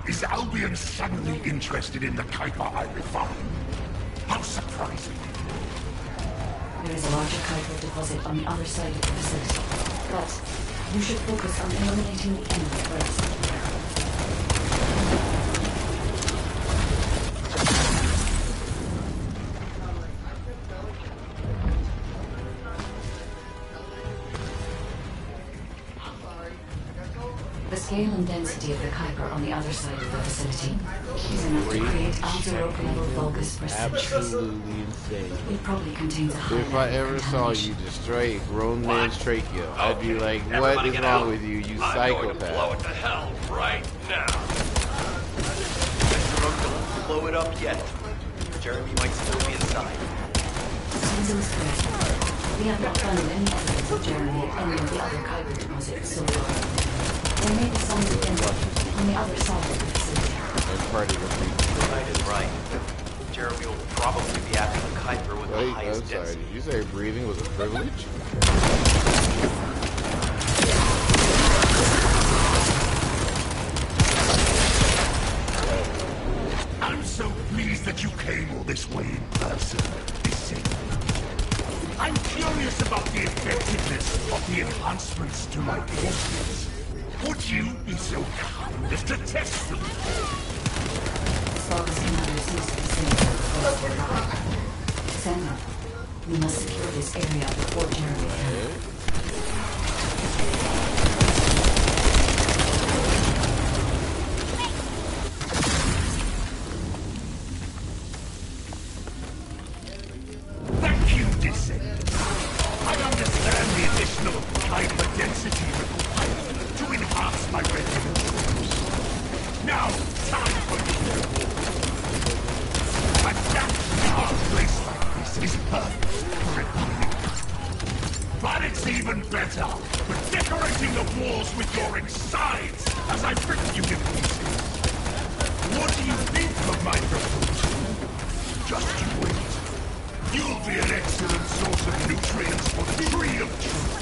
Is Albion suddenly interested in the Kuiper I refined? How surprising. There is a larger Kuiper deposit on the other side of the facility. But you should focus on eliminating the enemy first. The scale and density of the Kuiper on the other side of the facility is enough to create outer-level Vulgus for centuries. Absolutely insane. It probably contains a high If I ever saw you destroy a grown man's trachea, I'd be like, what is wrong with you, you psychopath? Blow it to hell right now. Don't blow it up yet. Jeremy might still be inside. Susan is correct. We have not found any evidence of Jeremy at any of the other Kuiper deposits so far. There may be signs of him on the other side of the facility. That's part of the thing. Right is right. Jeremy will probably be after the Kuiper with the highest density. Did you say breathing was a privilege? I'm so pleased that you came all this way in person. I'm curious about the effectiveness of the enhancements to my forces. Would you be so kind as to test them? Vulgus commander seems to be saying close nearby. Samuel, we must secure this area before Jeremy can. better, but decorating the walls with your insides as I rip you to pieces. What do you think of my proposal? Just you wait. You'll be an excellent source of nutrients for the Tree of Truth.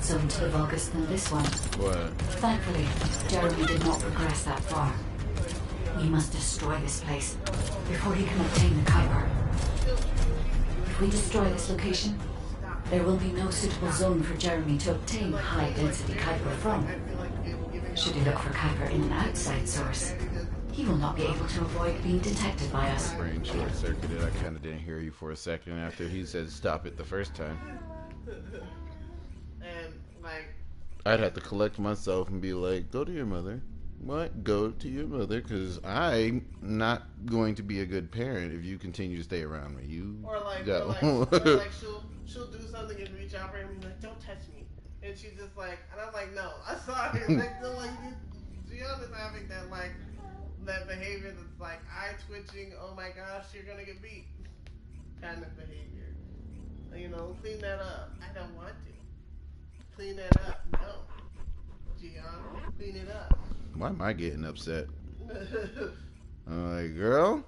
Zone to the Vulgus than this one. What? Thankfully, Jeremy did not progress that far. We must destroy this place before he can obtain the Kuiper. If we destroy this location, there will be no suitable zone for Jeremy to obtain high-density Kuiper from. Should he look for Kuiper in an outside source, he will not be able to avoid being detected by us. Brain short-circuited. I kind of didn't hear you for a second after he said stop it the first time. I'd have to collect myself and be like, go to your mother. What? Go to your mother, because I'm not going to be a good parent if you continue to stay around me. You or like, go. Or like she'll do something and reach out for him and be like, don't touch me. And she's just like, and I'm like, no, I'm sorry. Gion is having that, like, that behavior that's like, eye twitching, oh my gosh, you're gonna get beat kind of behavior. You know, clean that up. I don't want to. Clean that up. No. Gion, clean it up. Why am I getting upset? I'm like, girl?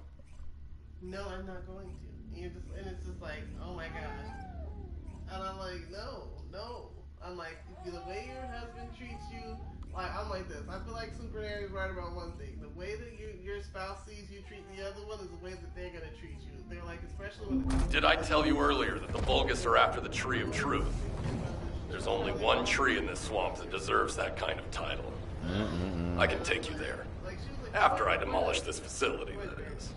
No, I'm not going to. And it's just like, oh my gosh. And I'm like, no. I'm like, the way your husband treats you, like, I'm like this. I feel like Super Nanny is right about one thing. The way that your spouse sees you treat the other one is the way that they're going to treat you. They're like, especially when... Did I tell you earlier that the Vulgus are after the Tree of Truth? There's only one tree in this swamp that deserves that kind of title. I can take you there. After I demolish this facility, that is.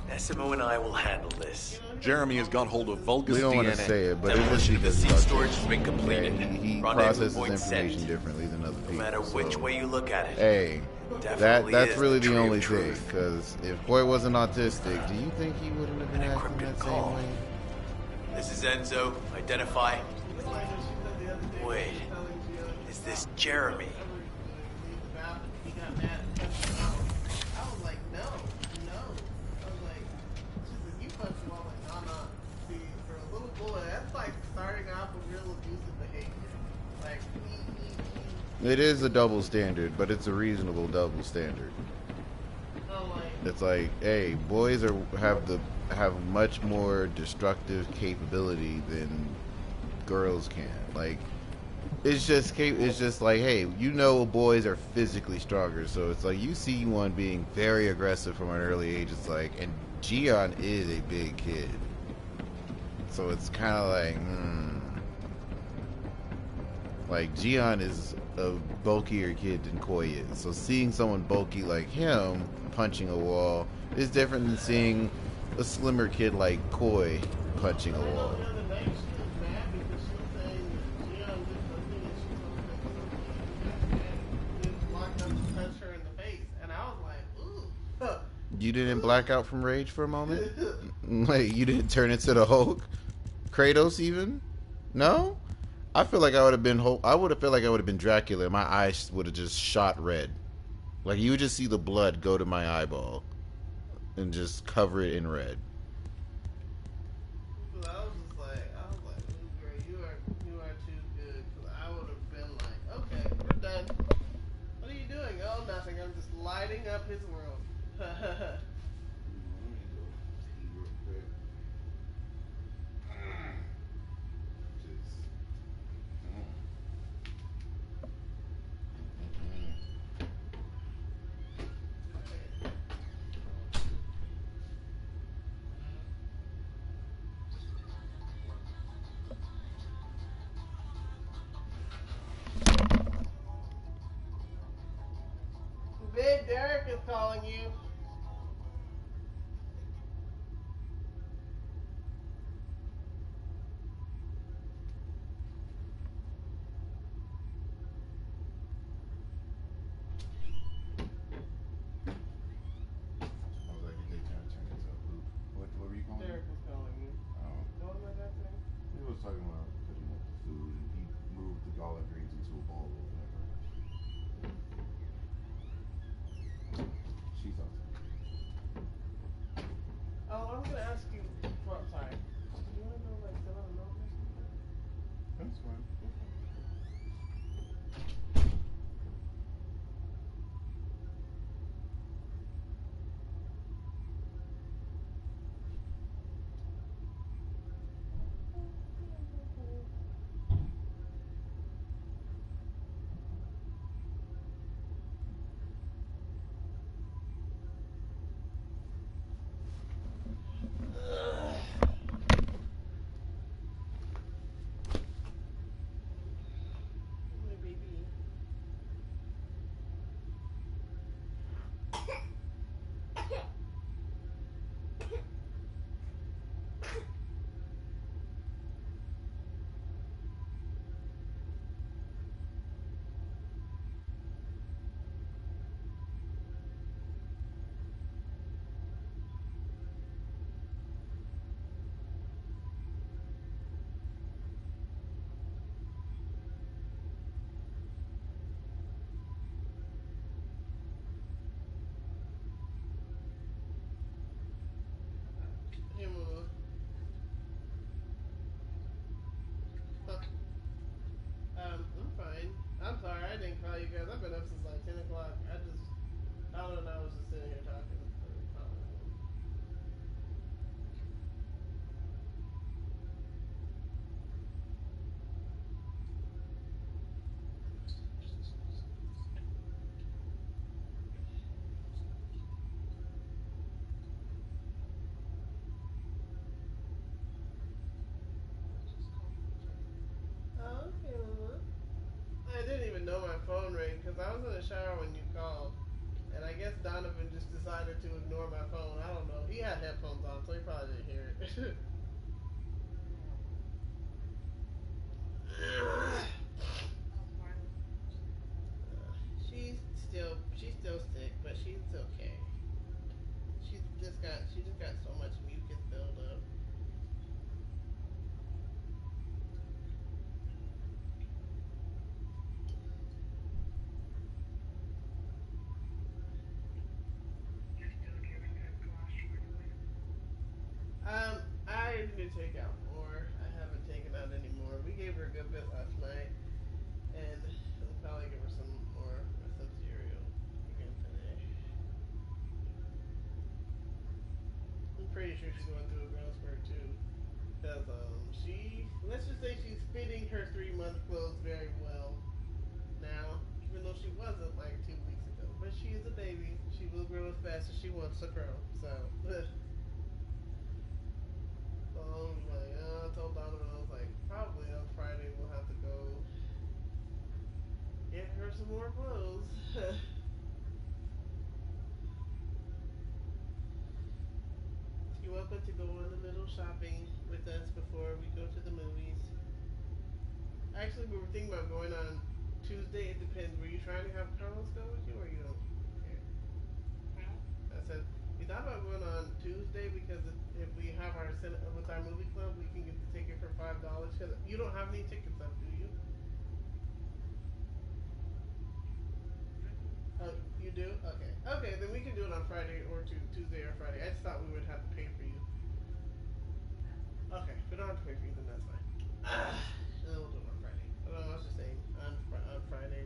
SMO and I will handle this. Jeremy has got hold of Vulgus We don't DNA. want to say it, but Demolition of the seed storage has been completed. He Rendezvous processes point information set. differently than other people. No matter which way you look at it. Hey, Definitely that's is really the the Tree of only thing. Truth. Because if Boy wasn't autistic, do you think he wouldn't have been acting that same way? This is Enzo. Identify. Wait. Is this Jeremy? He got mad. I was like, no. I was like, you punched him. I was like, no. See, for a little boy, that's like starting off with real abusive behavior. Like, It is a double standard, but it's a reasonable double standard. It's like, hey, boys have much more destructive capability than girls can. Like, it's just like, hey, you know, boys are physically stronger, so it's like you see one being very aggressive from an early age. It's like, and Gion is a big kid, so it's kind of like Gion is a bulkier kid than Koi is. So seeing someone bulky like him punching a wall is different than seeing a slimmer kid like Koi punching a wall. You didn't black out from rage for a moment? Like, you didn't turn into the Hulk? Kratos even? No? I feel like I would have been Dracula. My eyes would have just shot red. Like, you would just see the blood go to my eyeball and just cover it in red. I was like, you are too good. I would have been like, okay, we're done. What are you doing? Oh, nothing. I'm just lighting up his world. phone and I was just sitting here talking. Oh, okay, Mama. I didn't even know my phone rang because I was in the shower when you called. And I guess Donovan just decided to ignore my phone. I don't know. He had headphones on, so he probably didn't hear it. She's still sick, but she's okay. She just got so much mucus buildup. I need to take out more. I haven't taken out any more. We gave her a good bit last night, and we'll probably give her some more with some cereal again today. I'm pretty sure she's going through a growth spurt too, because let's just say she's fitting her 3-month clothes very well now, even though she wasn't like 2 weeks ago. But she is a baby. She will grow as fast as she wants to grow. So. I told Donovan, I was like, probably on Friday we'll have to go get her some more clothes. You're welcome to go on a little shopping with us before we go to the movies. Actually, we were thinking about going on Tuesday. It depends. Were you trying to have Carlos go with you, or you don't care? I said, we thought about going on Tuesday because if we have with our movie club, we can get the ticket for $5. Because you don't have any tickets up, do you? Oh, you do? Okay. Okay, then we can do it on Friday or Tuesday or Friday. I just thought we would have to pay for you. Okay, if we don't have to pay for you, then that's fine. Then we'll do it on Friday. But I was just saying, on Friday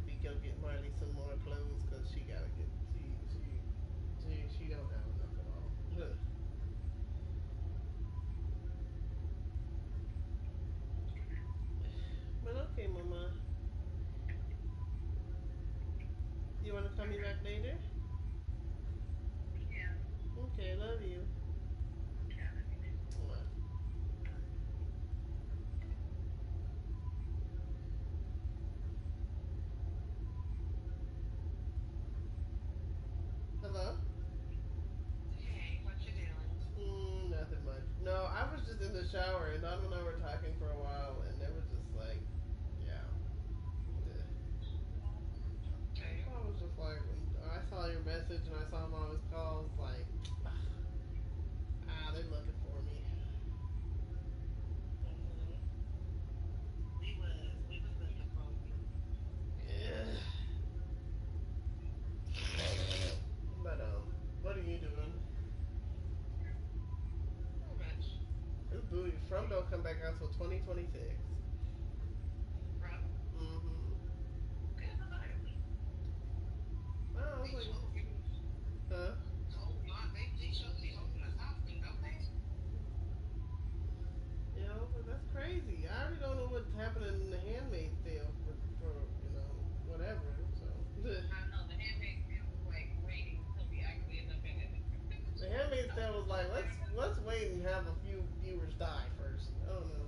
we go get Marley some more clothes because she gotta get she don't have enough at all. But okay, Mama. You want to call me back later? Yeah. Okay, love you. Hello? Hey, what you doing? Nothing much. No, I was just in the shower and Don and I were talking for a while and it was just like, yeah. Okay. I was just like, when I saw your message and I saw Mama's calls, like, they're looking for me. We was looking for you. Yeah. But, what are you doing? Not much. This booty from don't come back out till 2026. From? Mm-hmm. Oh, I was like, huh? They should be holding us hostage, don't they? You know, but that's crazy. I already don't know what's happening in the Handmaid's Tale for whatever, so. I know, the Handmaid's Tale was like waiting until we actually end up in it. The Handmaid's Tale was like, let's wait and have a few viewers die first. I don't know.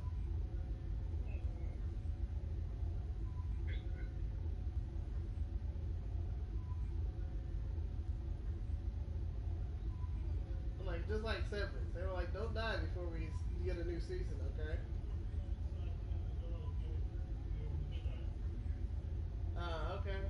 Like, just like Severance. They were like, don't die before we get a new season, okay? Okay.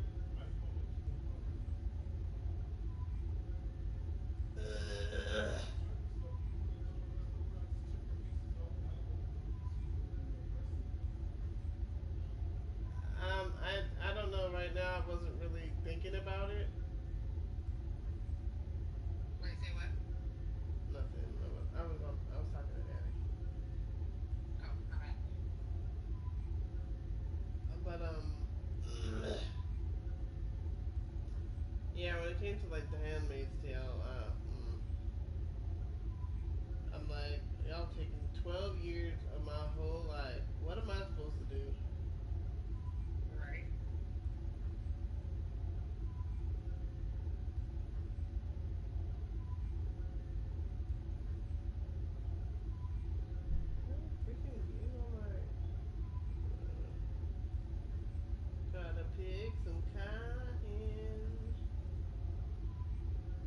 I don't know right now. I wasn't really thinking about it. Wait, say what? Nothing. I was talking to Daddy. came to like The Handmaid's Tale, I'm like, y'all taking 12 years of my whole life. What am I supposed to do? Right. Freaking you on my. Gotta pick some cotton.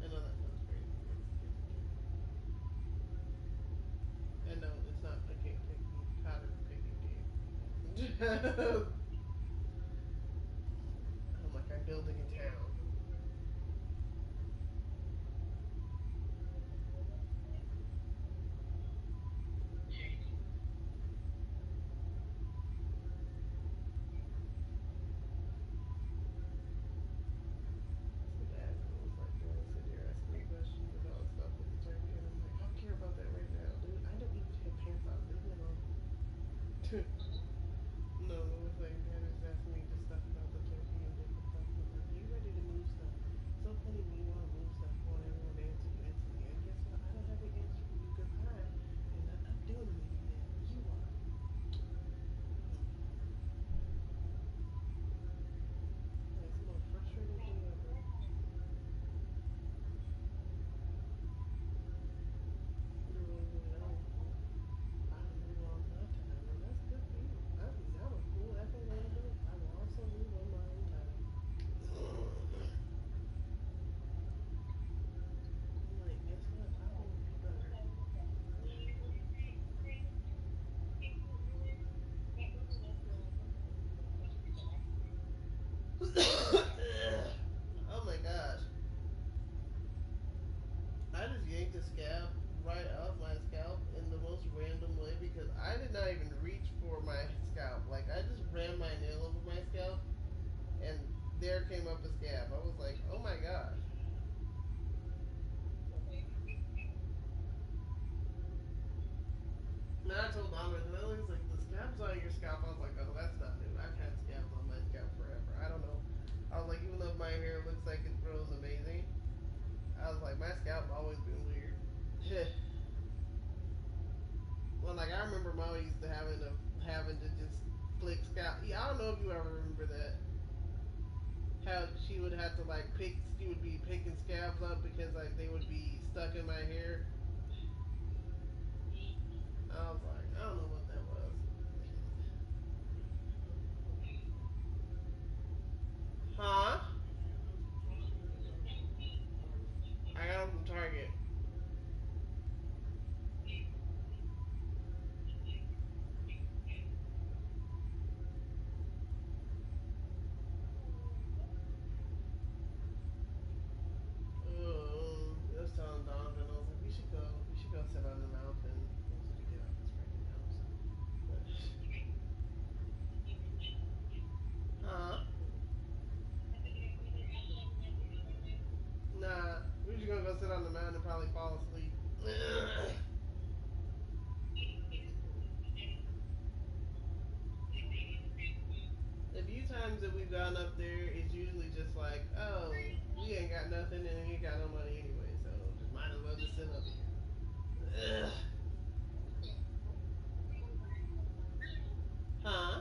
I know that sounds crazy. I know it's not. I can't pick cotton picking game. I'm like I'm building a town. No, it was like Dad was asking me just stuff about the turkey and different stuff. I was like, you ready to move stuff? So funny when you want to move stuff, you want everyone to answer you instantly. And guess what? I don't have an answer for you because I am not doing anything yet. You are. It's the most frustrating thing ever. You don't even know. I don't move on my time. Well, that's good for you. I'm a cool effing way to do it. I will also move on my own time. I'm like, guess what? I won't be better. Oh my gosh. I just yanked the scab right off my scalp in the most random way because I did not even reach for my scalp. Like, I just ran my nail over my scalp and there came up a scab. I was like, oh my gosh. And I told Donovan, and he was like, the scabs on your scalp. I was like, oh, that's not new. I've had scabs on my scalp forever. I don't know. I was like, even though my hair looks like it grows amazing, I was like, my scalp always been weird. Well, like I remember Mama used to having to just flick scalp. Yeah, I don't know if you ever remember that. How she would have to like pick. She would be picking scabs up because like they would be stuck in my hair. I was like, I don't know what that was. Huh? I got them from Target. I was telling Donovan, I was like, we should go sit on the mountain. Once we get out this freaking house. Huh? Nah, we're just gonna go sit on the mountain and probably fall asleep. The few times that we've gone up there, it's usually just like, oh, we ain't got nothing and we ain't got no money anyway, so just might as well just sit up here. Ugh. Huh?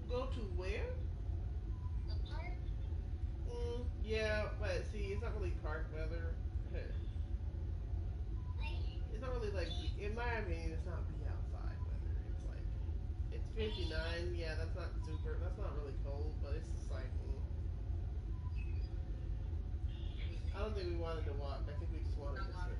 Go to where? Yeah, but see, it's not really park weather. It's not really like, in my opinion, it's not be outside weather. It's like, it's 59. Yeah, that's not really cold, but it's just like, I don't think we wanted to walk. I think we just wanted to sit.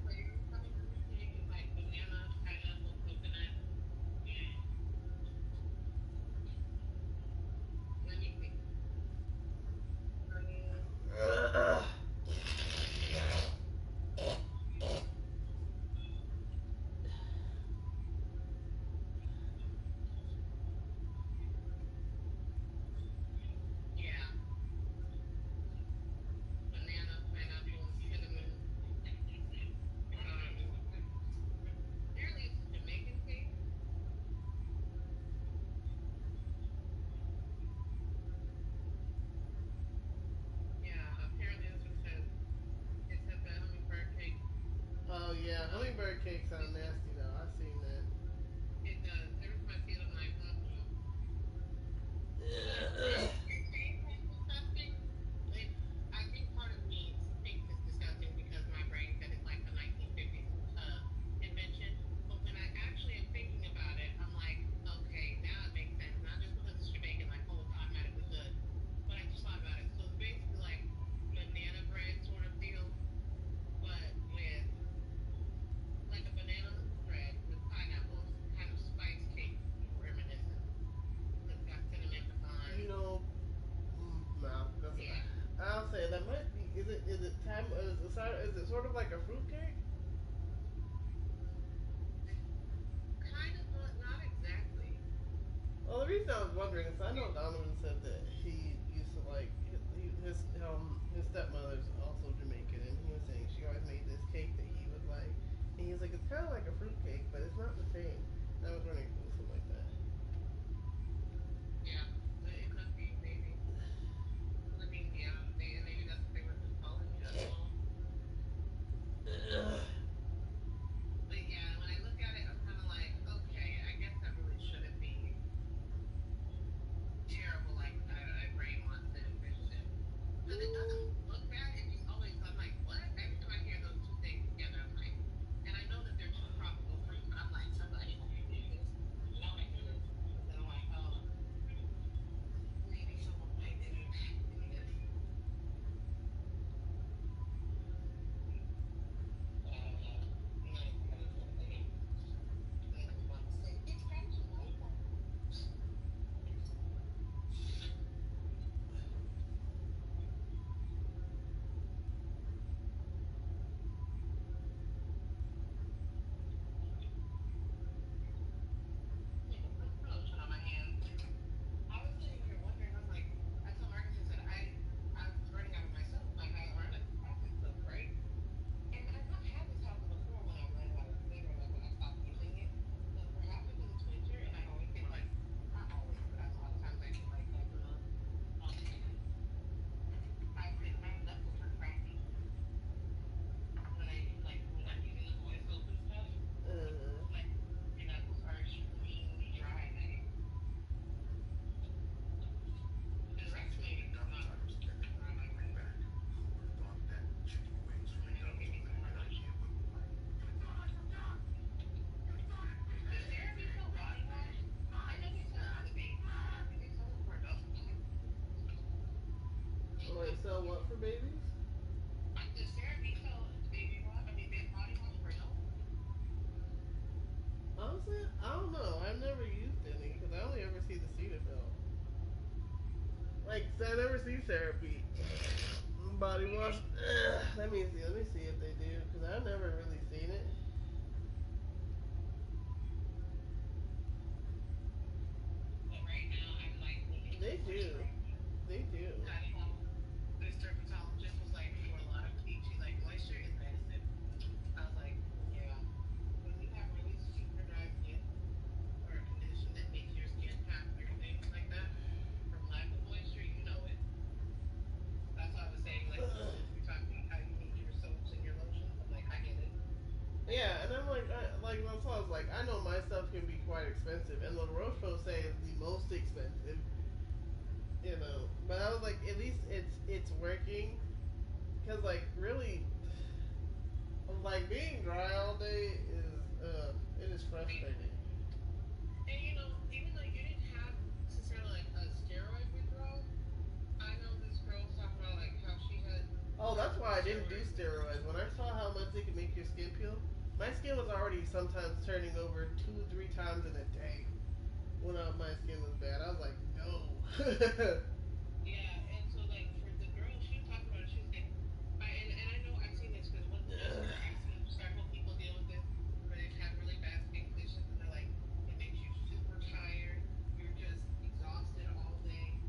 is it sort of like a fruitcake? Kind of, but not exactly. Well, the reason I was wondering is I know Donovan said that he used to like his stepmother's also Jamaican, and he was saying she always made this cake that he would like, and he was like, it's kind of like a fruit cake, but it's not the same. And I was wondering if it was something like that. Yeah, it could be, maybe. I mean, yeah, maybe that's what they were just calling it. I don't know. But yeah, when I look at it, I'm kind of like, okay, I guess that really shouldn't be terrible like Ray wants to envision it. Because it doesn't look bad, it just always, I'm like, what? Every time I hear those two things together, I'm like, and I know that they're two tropical fruits, but I'm like, somebody might do this. And I'm like, but then I'm like, oh, maybe someone might do this. I don't know. I'm not even gonna say anything. It's French Jamaican. On my hand. I was sitting here wondering, I'm like, I told Marcus, I said, I was running out of myself. Like, I run a practice book, right? And I've not had this happen before when I run out of food or like when I stop using it. But for happened in this winter, and I always get like, not always, but a lot of times I get like eczema on my hand. My knuckles are cracking when I'm using the boy soap and stuff. Like, my knuckles are extremely dry at night. The rest maybe does not around my ring back. Thought that chicken wings from the give me some more lotion. Does Therapy sell body wash? I know they sell it for the baby. They sell it for adults. Oh, they sell what for babies? Does Therapy sell baby wash? I mean, body wash for adults? Honestly, I don't know. I've never used any because I only ever see the Cetaphil. Like, so I never see Therapy body wash. Let me see if they do because I've never really seen it. But right now, I'm like looking. They do. They do. This dermatologist was like, for a lot of people, she's like, moisture is medicine. I was like, yeah. When you have really super dry skin or a condition that makes your skin pass through things like that from lack of moisture, you know it. That's why I was saying, like, you're talking how you need your soaps and your lotions. I'm like, I get it. Yeah, and I'm like, that's why I was like, I know my stuff can be quite expensive, and La Roche-Posay is the most expensive. You know, but I was like, at least it's working, because like really, like being dry all day it is frustrating. And you know, even though you didn't have necessarily like a steroid withdrawal, I know this girl was talking about like how she had. Oh, that's why I didn't do steroids. When I saw how much they could make your skin peel, my skin was already sometimes turning over 2-3 times in a day. When my skin was bad, I was like, no. Yeah, and so like for the girl, she was talking about it. She was like, and I know I've seen this because I've seen several people deal with this where they've had really bad skin conditions, and they're like, it makes you super tired. You're just exhausted all day.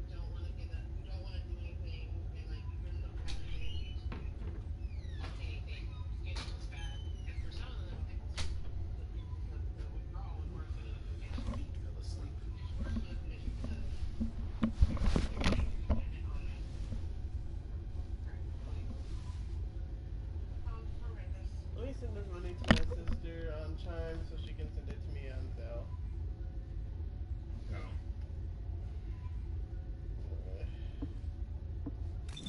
You don't want to get up. You don't want to do anything, and like you really don't have the energy to do anything. Your skin is bad, and for some of them, like the withdrawal was worse than the condition. Fell asleep. Worse than the condition because let me send this money to my sister on Chime so she can send it to me on Zelle. No.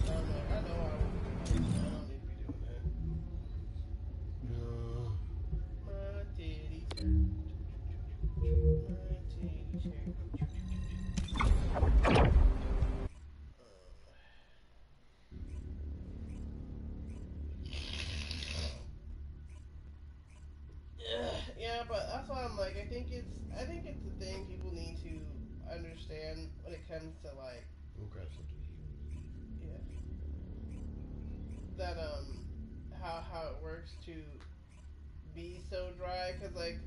I know I don't need to be doing that. No. My titties hurt. My titties hurt. Yeah, but that's why I'm like, I think it's a thing people need to understand when it comes to like, We'll grab something to eat. yeah, that how it works to be so dry. Because like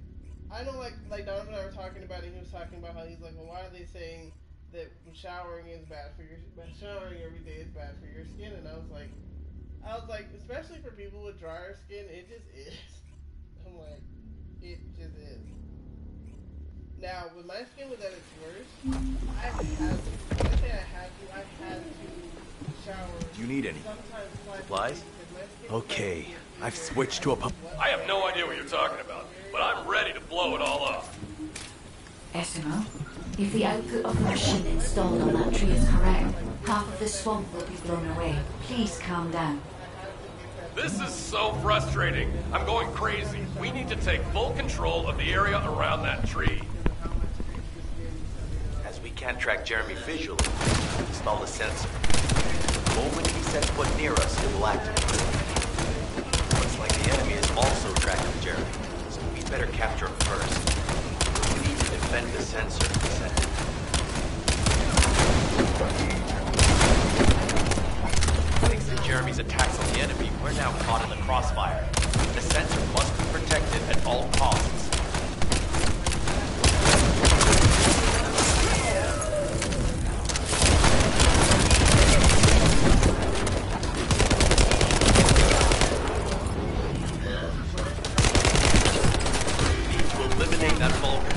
I know like Donovan and I were talking about it. He was talking about how he's like, well, why are they saying that showering is bad for your showering every day is bad for your skin? And I was like, especially for people with drier skin, it just is. I'm like, it just is. Now, with my skin was at its worst, I had to shower. Do you need any supplies? Okay, I've switched to a pump. I have no idea what you're talking about, but I'm ready to blow it all up. Esimo, if the output of the machine installed on that tree is correct, half of the swamp will be blown away. Please calm down. This is so frustrating. I'm going crazy. We need to take full control of the area around that tree. As we can't track Jeremy visually, install a sensor. The moment he sets foot near us, it will activate. Looks like the enemy is also tracking Jeremy, so we better capture him first. We need to defend the sensor. Thanks to Jeremy's attacks on the enemy, we're now caught in the crossfire. The sensor must be protected at all costs. Eliminate that Vulgus.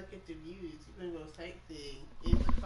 look at the views. You're gonna go sightseeing in the car.